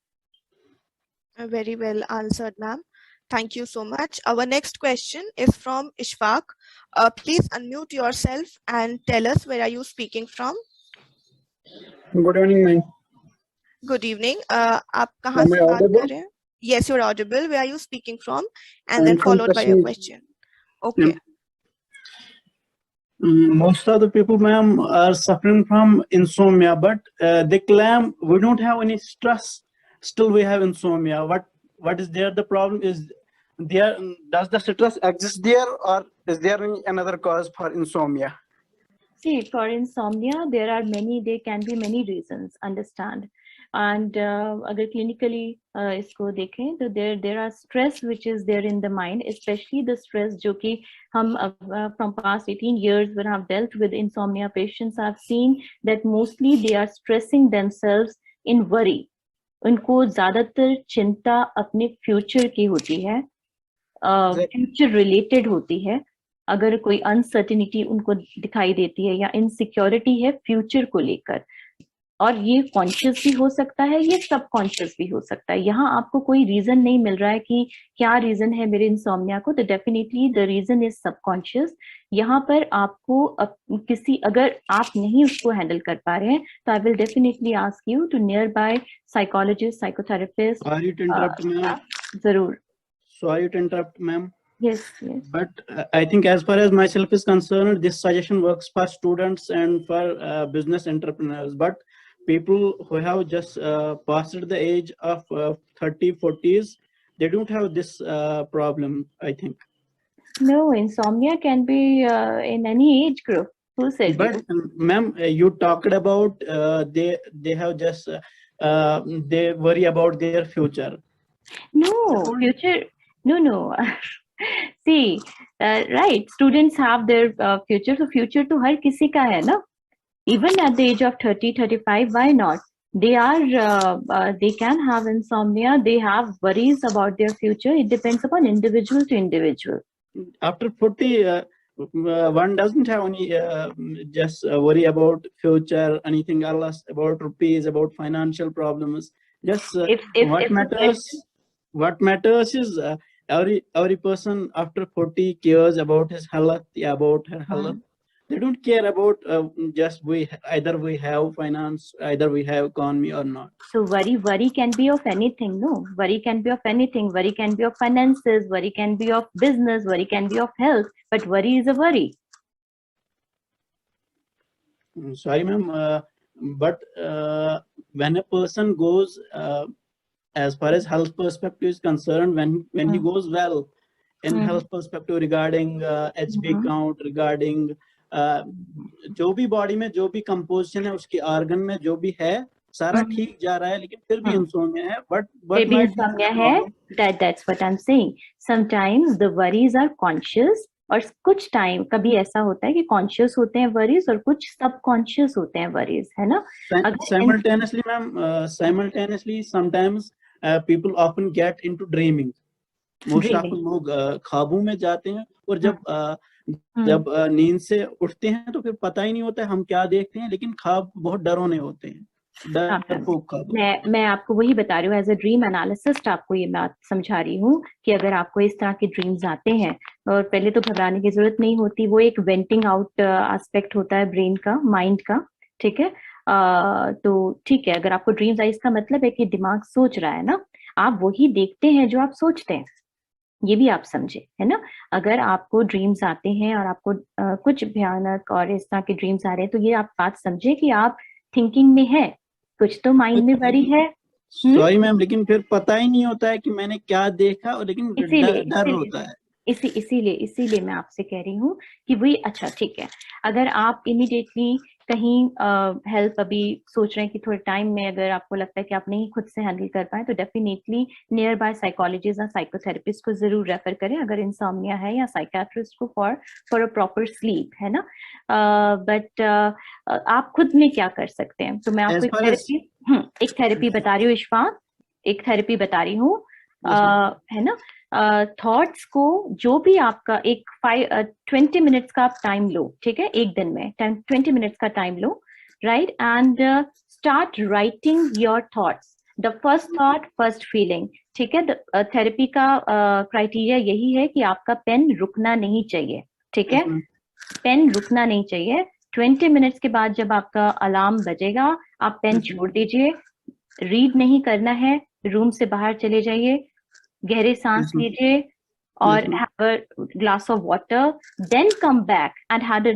Very well answered, ma'am. Thank you so much. Our next question is from Ishfaq. Please unmute yourself and tell us where are you speaking from. Good evening, ma'am. Good evening. आप कहाँ से बात कर रहे हैं? Yes, you're audible. Where are you speaking from? And then followed by your question. Okay. Most of the people, ma'am, are suffering from insomnia, but they claim we don't have any stress. Still, we have insomnia. What is there? The problem is there. Does the stress exist there, or is there another cause for insomnia? See, for insomnia, there can be many reasons, understand. And agar clinically isko dekhein, तो there are stress which is there in the mind, especially the stress जो कि हम from past 18 years when I've dealt with insomnia patients, I've seen that mostly they are stressing themselves in worry. उनको ज्यादातर चिंता अपने future की होती है, फ्यूचर रिलेटेड होती है. अगर कोई अनसर्टेनिटी उनको दिखाई देती है या इनसिक्योरिटी है फ्यूचर को लेकर, और ये कॉन्शियस भी हो सकता है, ये सबकॉन्शियस भी हो सकता है. यहाँ आपको कोई रीजन नहीं मिल रहा है कि क्या रीजन है मेरे इंसोम्निया को, तो definitely the reason is subconscious. यहाँ पर आपको अगर आप नहीं उसको हैंडल कर पा रहे हैं, तो I will definitely ask you to nearby psychologist, psychotherapist. जरूर. Sorry to interrupt, ma'am. Yes. But I think as far as myself is concerned, this suggestion works for students and for business entrepreneurs. But people who have just passed the age of 30, 40s, they don't have this problem, I think. No, insomnia can be in any age group. Who said But you? ma'am, you talked about they have just they worry about their future. No, future. No. See, right, students have their future. So future to हर किसी का है ना. Even at the age of 30, 35, why not? They can have insomnia. They have worries about their future. It depends upon individual to individual. After 40, one doesn't have any just worry about future, anything else, about rupees, about financial problems. Just what matters is every person after 40 cares about his health, about her health. They don't care about just either we have finance, either we have economy or not. So worry can be of anything. No, worry can be of anything. Worry can be of finances. Worry can be of business. Worry can be of health. But worry is a worry. Sorry, ma'am, but when a person goes, as far as health perspective is concerned, when he goes well in health perspective regarding HB count, regarding जो भी body में जो भी composition है उसके organ में जो भी है सारा ठीक जा रहा है, लेकिन फिर भी इंसोम्निया है. But इंसोम्निया है. That's what I'm saying. Sometimes the worries are conscious, और कुछ टाइम कभी ऐसा होता है कि कॉन्शियस होते हैं वरीज और कुछ सबकॉन्शियस होते हैं वरीज, है ना. Simultaneously, ma'am, simultaneously sometimes people often get into dreaming. Most often लोग ख्वाबों में जाते हैं, और जब नींद से उठते हैं तो फिर पता ही नहीं होता है हम क्या देखते हैं, लेकिन ख्वाब बहुत डरावने होते हैं. मैं आपको वही बता रही हूँ, एज अ ड्रीम एनालिसिस्ट आपको ये बात समझा रही हूँ कि अगर आपको इस तरह के ड्रीम्स आते हैं, और पहले तो घबराने की जरूरत नहीं होती. वो एक वेंटिंग आउट एस्पेक्ट होता है ब्रेन का, माइंड का. ठीक है, तो ठीक है, अगर आपको ड्रीम्स आए इसका मतलब है कि दिमाग सोच रहा है ना. आप वही देखते हैं जो आप सोचते हैं, ये भी आप समझे, है ना. अगर आपको ड्रीम्स आते हैं और आपको कुछ भयानक और इस तरह के ड्रीम्स आ रहे हैं, तो ये आप बात समझे कि आप थिंकिंग में है, कुछ तो माइंड में वरी है. सॉरी मैम, लेकिन फिर पता ही नहीं होता है कि मैंने क्या देखा, और लेकिन डर होता है. इसीलिए मैं आपसे कह रही हूँ कि वही. अच्छा ठीक है, अगर आप इमीडिएटली कहीं हेल्प अभी सोच रहे हैं कि थोड़े टाइम में अगर आपको लगता है कि आप नहीं खुद से हैंडल कर पाए, तो डेफिनेटली नियर बाय साइकोलॉजिस्ट या साइकोथेरेपिस्ट को जरूर रेफर करें अगर इंसोम्निया है, या साइकियाट्रिस्ट को फॉर अ प्रॉपर स्लीप, है ना. बट आप खुद में क्या कर सकते हैं, तो मैं आपको एक थेरेपी बता रही हूँ इशफाक, एक थेरेपी बता रही हूँ, है ना. थॉट्स को जो भी आपका 20 मिनट्स का आप टाइम लो, ठीक है, एक दिन में 20 मिनट्स का time low, right, and start writing your thoughts. The first thought, first feeling. ठीक है, थेरेपी का क्राइटेरिया यही है कि आपका पेन रुकना नहीं चाहिए. ठीक है, पेन रुकना नहीं चाहिए. 20 मिनट्स के बाद जब आपका अलार्म बजेगा, आप पेन छोड़ दीजिए, रीड नहीं करना है, रूम से बाहर चले जाइए, गहरे सांस लीजिए, और have a glass of water, then come back and have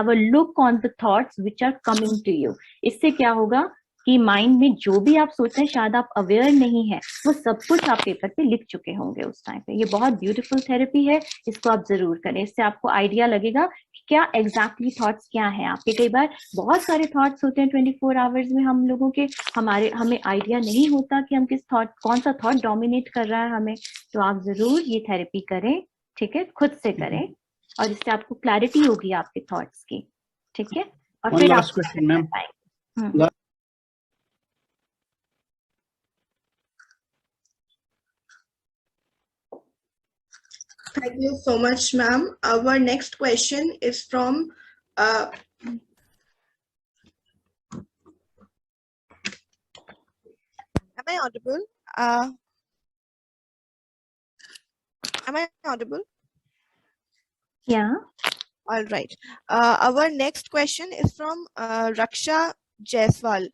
a look on the thoughts which are coming to you. इससे क्या होगा कि माइंड में जो भी आप सोचते हैं, शायद आप अवेयर नहीं है, वो सब कुछ आप पेपर पे लिख चुके होंगे उस टाइम पे. ये बहुत ब्यूटीफुल थेरेपी है, इसको आप जरूर करें. इससे आपको आइडिया लगेगा कि क्या एग्जैक्टली थॉट्स क्या हैं आपके. कई बार बहुत सारे थॉट्स होते हैं 24 आवर्स में हम लोगों के, हमें आइडिया नहीं होता कि हम कौन सा थॉट डोमिनेट कर रहा है हमें. तो आप जरूर ये थेरेपी करें, ठीक है, खुद से करें, और इससे आपको क्लैरिटी होगी आपके थॉट्स की. ठीक है, और फिर आप कर पाएंगे. Thank you so much, ma'am. Our next question is from am I audible? Am I audible? Yeah. All right. Our next question is from Raksha Jaiswal.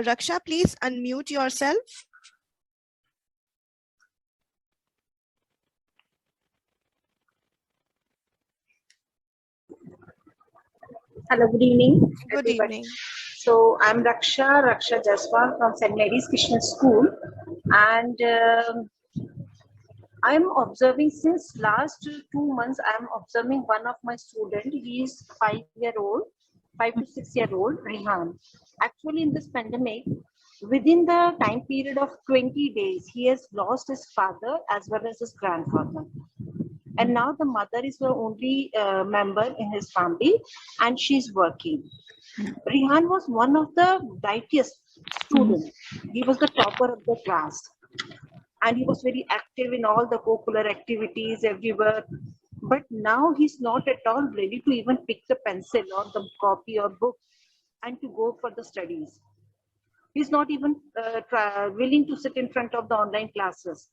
Raksha, please unmute yourself. Hello, good evening. Good everybody. evening. So I'm Raksha Jaswal from St. Mary's Krishna School, and I'm observing since last 2 months. I'm observing one of my student. He is 5 year old, 5 to 6 year old, Rehan. Actually, in this pandemic, within the time period of 20 days, he has lost his father as well as his grandfather. And now the mother is the only member in his family, and she's working. Rehan was one of the brightest students. He was the topper of the class, and he was very active in all the co-curricular activities everywhere. But now he's not at all ready to even pick the pencil or the copy or book and to go for the studies. He's not even willing to sit in front of the online classes.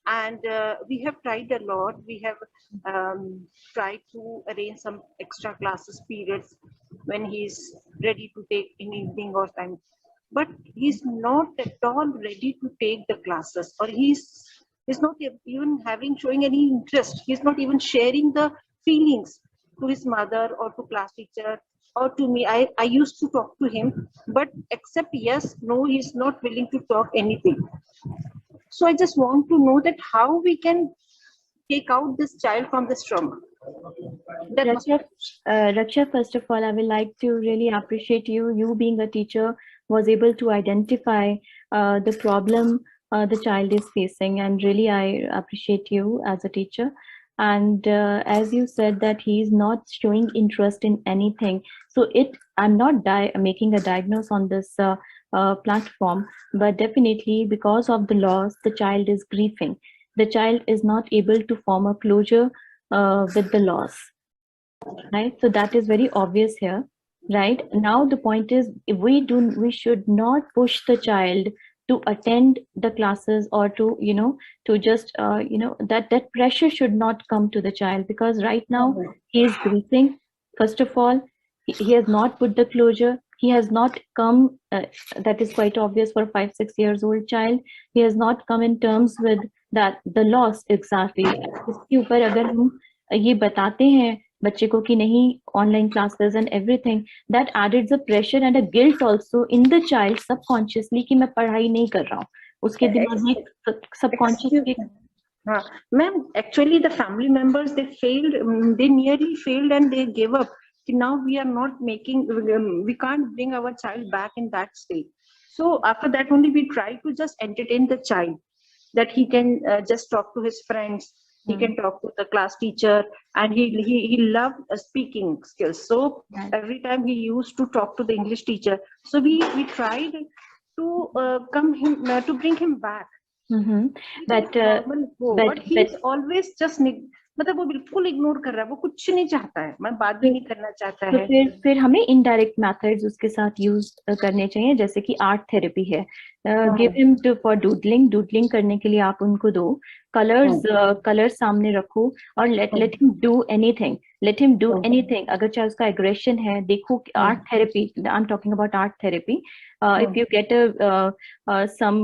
And we have tried a lot. We have tried to arrange some extra classes periods when he's ready to take in evening or time, but he's not at all ready to take the classes, or he's not even showing any interest. He's not even sharing the feelings to his mother or to class teacher or to me. I used to talk to him, but except yes, no, he's not willing to talk anything. So I just want to know that how we can take out this child from this trauma. Raksha, first of all, I would like to really appreciate you. You being a teacher was able to identify the problem the child is facing, and really I appreciate you as a teacher. And as you said that he is not showing interest in anything, so I'm not making a diagnosis on this platform, but definitely because of the loss, the child is grieving. The child is not able to form a closure with the loss, right? So that is very obvious here, right? Now the point is, we should not push the child to attend the classes or to to just that pressure should not come to the child, because right now he is grieving. First of all, he has not put the closure. He has not come, that is quite obvious for a 5-6 years old child. He has not come in terms with that the loss exactly. इसके ऊपर अगर हम ये बताते हैं बच्चे को कि नहीं online classes and everything, that added the pressure and a guilt also in the child subconsciously कि मैं पढ़ाई नहीं कर रहा हूँ, उसके दिमाग में subconsciously. Ma'am, actually the family members, they nearly failed and they gave up. Now we are not making, we can't bring our child back in that state. So after that only we try to just entertain the child, that he can just talk to his friends, he can talk to the class teacher, and he loved speaking skills. So every time he used to talk to the English teacher. So we tried to to bring him back. But he's always just मतलब वो बिल्कुल ignore कर रहा है, वो कुछ नहीं चाहता है, मैं बात भी नहीं करना चाहता है. तो फिर हमें इनडायरेक्ट मेथड्स उसके साथ यूज करने चाहिए, जैसे कि आर्ट थेरेपी है. गिव हिम फॉर डूडलिंग करने के लिए आप उनको दो कलर्स सामने रखो और लेट हिम डू एनीथिंग. अगर चाहे उसका एग्रेशन है, देखो art therapy, I am talking about art therapy. If you get some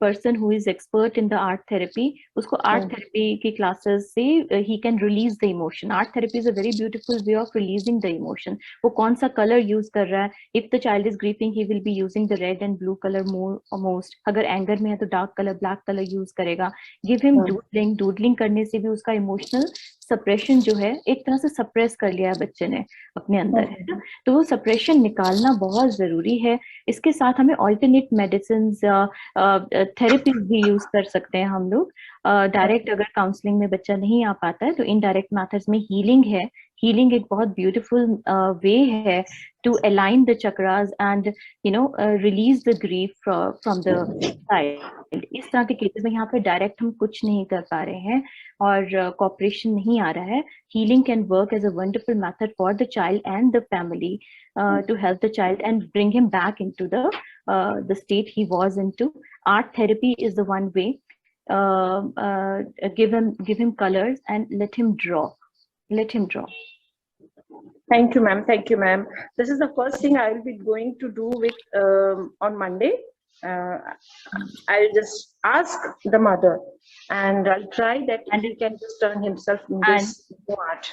person who is expert in the art therapy, उसको art therapy की classes से he can release the emotion. Art therapy is a very beautiful way of releasing the emotion. वो कौन सा color use कर रहा है? If the child is grieving, he will be using the red and blue color most. अगर anger में है तो dark color, black color use करेगा. Give him doodling करने से भी उसका emotional सप्रेशन जो है एक तरह से सप्रेस कर लिया है बच्चे ने अपने अंदर, है ना. तो वो सप्रेशन निकालना बहुत जरूरी है. इसके साथ हमें ऑल्टरनेट मेडिसिन थेरेपीज भी यूज कर सकते हैं हम लोग. डायरेक्ट अगर काउंसलिंग में बच्चा नहीं आ पाता है तो इनडायरेक्ट मेथड्स में हीलिंग है. हीलिंग एक बहुत ब्यूटीफुल वे है to align the chakras and release the grief from the child. इस तरह के केसेस में यहाँ पे डायरेक्ट हम कुछ नहीं कर पा रहे हैं और कॉपरेशन नहीं आ रहा है. Healing can work as a wonderful method for the child and the family to help the child and bring him back into the state he was into. Art therapy is the one way. Give him colors and let him draw. Thank you, ma'am. Thank you, ma'am. This is the first thing I will be going to do with on Monday. I'll just ask the mother, and I'll try that, and he can just turn himself in this art.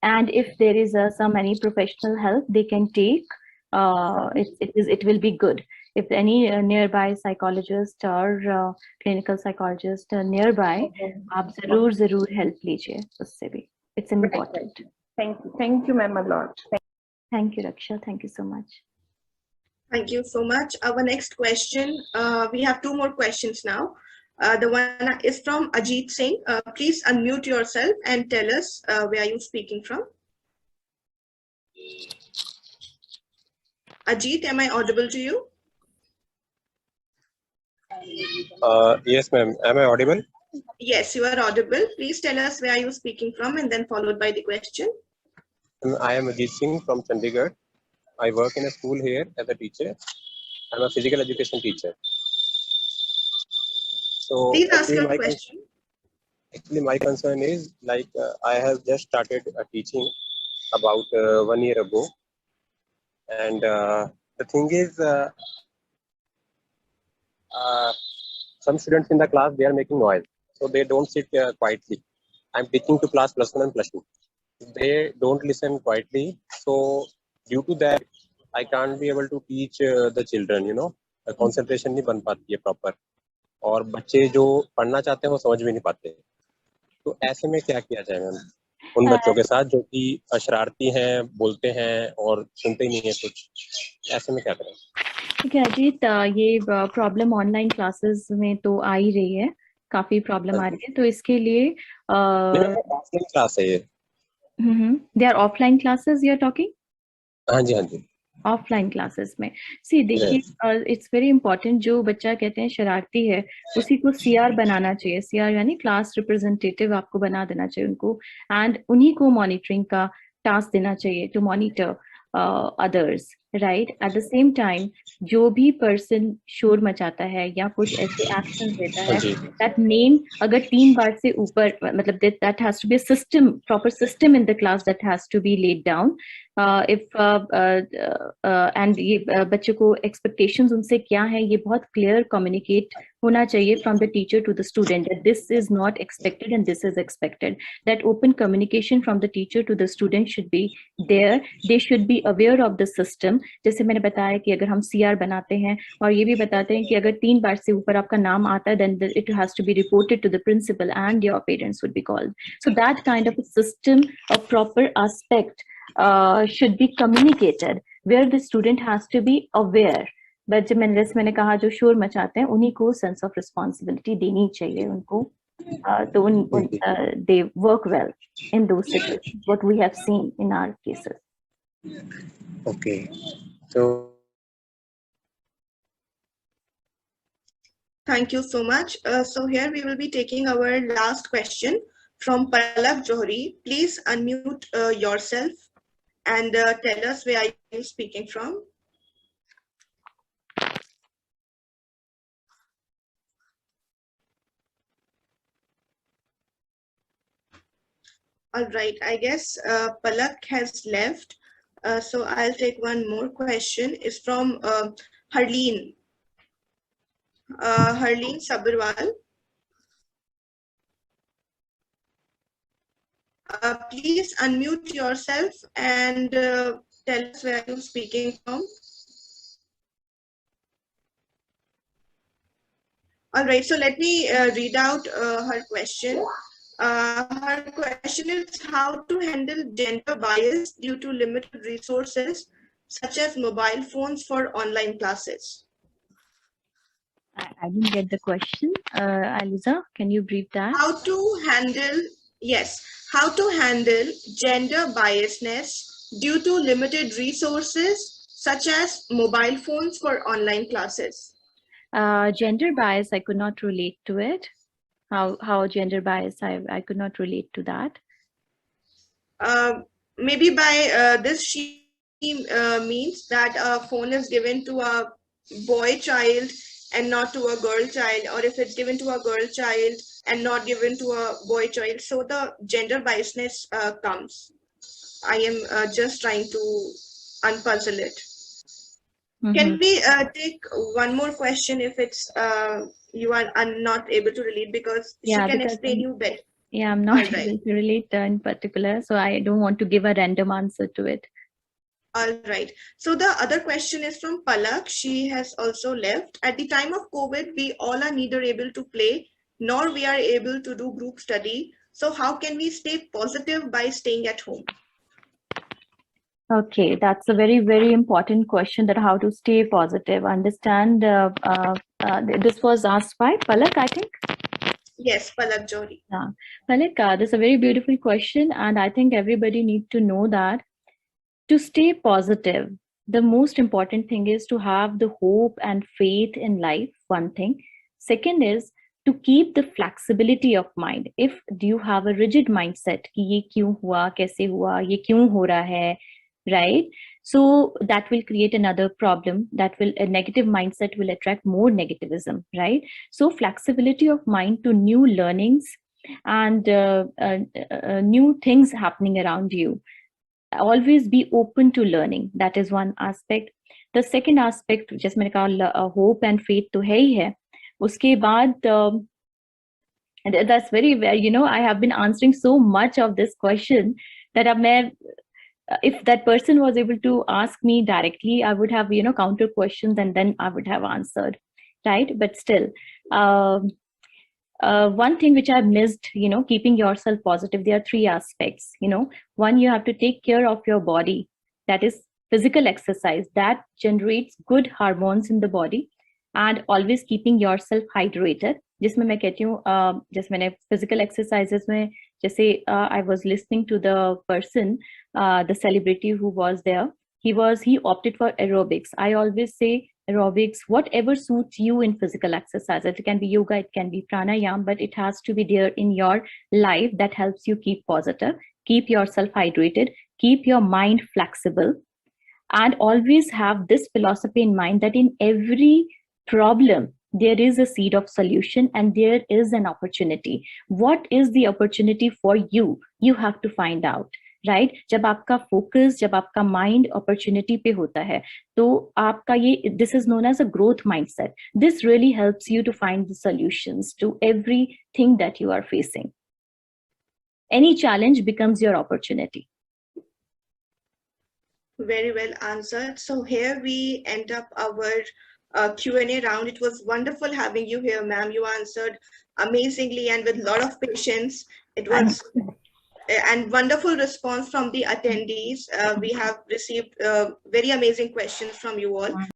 and if there is some any professional help they can take, it will be good. If any nearby psychologist or clinical psychologist nearby, आप जरूर help लीजिए उससे भी. It's important. Thank you, ma'am, a lot. Thank you, Raksha. Thank you so much. Thank you so much. Our next question, we have two more questions now. The one is from Ajit Singh. Please unmute yourself and tell us where you speaking from. Ajit, am I audible to you? Yes, ma'am. Am I audible? Yes, you are audible. Please tell us where you speaking from and then followed by the question. I am Ajit Singh from Chandigarh. I work in a school here as a teacher. I'm a physical education teacher. So please ask your question. Actually, my concern is like I have just started teaching about 1 year ago, and the thing is, some students in the class, they are making noise, so they don't sit quietly. I'm teaching to class +1 and +2. They don't listen quietly, so due to that, I can't be able to teach the children. You know, concentration नहीं बन पाती है proper. और बच्चे जो पढ़ना चाहते हैं वो समझ भी नहीं पाते. तो ऐसे में क्या किया जाए मैम उन बच्चों के साथ जो कि शरारती हैं, बोलते हैं और सुनते ही नहीं है कुछ, ऐसे में क्या करें? ठीक है अजीत, ये प्रॉब्लम ऑनलाइन क्लासेस में तो आ ही रही है, काफी प्रॉब्लम आ रही है, तो इसके लिए ऑफलाइन क्लास है ये. They are offline classes you are talking? हाँ जी, हाँ जी. ऑफलाइन क्लासेस में सी देखिए, इट्स वेरी इंपॉर्टेंट. जो बच्चा कहते हैं शरारती है उसी को सीआर बनाना चाहिए. सीआर यानी क्लास रिप्रेजेंटेटिव आपको बना देना चाहिए उनको, एंड उन्हीं को मॉनिटरिंग का टास्क देना चाहिए to monitor others, right. At the same time जो भी पर्सन शोर मचाता है या कुछ ऐसे एक्शन देता है, दैट नेम अगर 3 बार से ऊपर, मतलब that has to be a system, proper system in the class that has to be laid down. If and ये बच्चों को एक्सपेक्टेशंस उनसे क्या है ये बहुत क्लियर कम्युनिकेट होना चाहिए from the teacher to the student, that this is not expected and this is expected. That open communication from the teacher to the student should be there. They should be aware of the system. जैसे मैंने बताया कि अगर हम CR बनाते हैं और ये भी बताते हैं कि अगर 3 बार से ऊपर आपका नाम आता है, then it has to be reported to the principal and your parents would be called. So that kind of a system of proper aspect should be communicated where the student has to be aware. But जब मैंने कहा जो शोर मचाते हैं उन्हीं को sense of responsibility देनी चाहिए उनको, तो they work well in those situations, what we have seen in our cases. Okay, so thank you so much. So here we will be taking our last question from Palak Johri. Please unmute yourself and tell us where are you speaking from. All right, I guess Palak has left. So I'll take one more question. It's from Harleen. Harleen Sabharwal. Please unmute yourself and tell us where you're speaking from. All right, so let me read out her question. Her question is how to handle gender bias due to limited resources such as mobile phones for online classes. I didn't get the question. Aliza, can you brief that? How to handle, yes, how to handle gender biasness due to limited resources such as mobile phones for online classes. Gender bias, I could not relate to it. How gender bias, I could not relate to that. Maybe by this she means that a phone is given to a boy child and not to a girl child, or if it's given to a girl child and not given to a boy child, so the gender biasness comes. I am just trying to unpuzzle it. Can we take one more question if it's you are not able to relate, because she can explain you better. Yeah, I'm not Alright. able to relate in particular, so I don't want to give a random answer to it. All right. So the other question is from Palak. She has also left. At the time of COVID, we all are neither able to play nor we are able to do group study. So how can we stay positive by staying at home? Okay, that's a very, very important question, that how to stay positive. Understand, this was asked by Palak, I think. Yes, Palak Johri. Yeah, Palak, this is a very beautiful question, and I think everybody needs to know that to stay positive, the most important thing is to have the hope and faith in life, one thing. Second is to keep the flexibility of mind. If do you have a rigid mindset कि ये क्यों हुआ, कैसे हुआ, ये क्यों हो रहा है, right? So that will create another problem. A negative mindset will attract more negativism, right? So flexibility of mind to new learnings and new things happening around you. Always be open to learning. That is one aspect. The second aspect, just मैंने कहा hope and faith तो है ही है. उसके बाद that's very, you know, I have been answering so much of this question that अब मैं, if that person was able to ask me directly, I would have, you know, counter questions and then I would have answered, right? But still, one thing which I missed, you know, keeping yourself positive, there are three aspects, you know. One, you have to take care of your body. That is physical exercise that generates good hormones in the body, and always keeping yourself hydrated. जिसमें मैं कहती हूँ, जैसे मैंने physical exercises में, जैसे I was listening to the person, the celebrity who was there, he opted for aerobics. I always say aerobics, whatever suits you in physical exercise. It can be yoga, it can be pranayama, but it has to be there in your life that helps you keep positive, keep yourself hydrated, keep your mind flexible, and always have this philosophy in mind that in every problem, there is a seed of solution and there is an opportunity. What is the opportunity for you? You have to find out. Right जब आपका focus, जब आपका mind opportunity पे होता है, तो आपका ये, this is known as a growth mindset. This really helps you to find the solutions to everything that you are facing. Any challenge becomes your opportunity. Very well answered. So here we end up our Q&A round. It was wonderful having you here, ma'am. You answered amazingly and with a lot of patience. It was and wonderful response from the attendees. We have received very amazing questions from you all.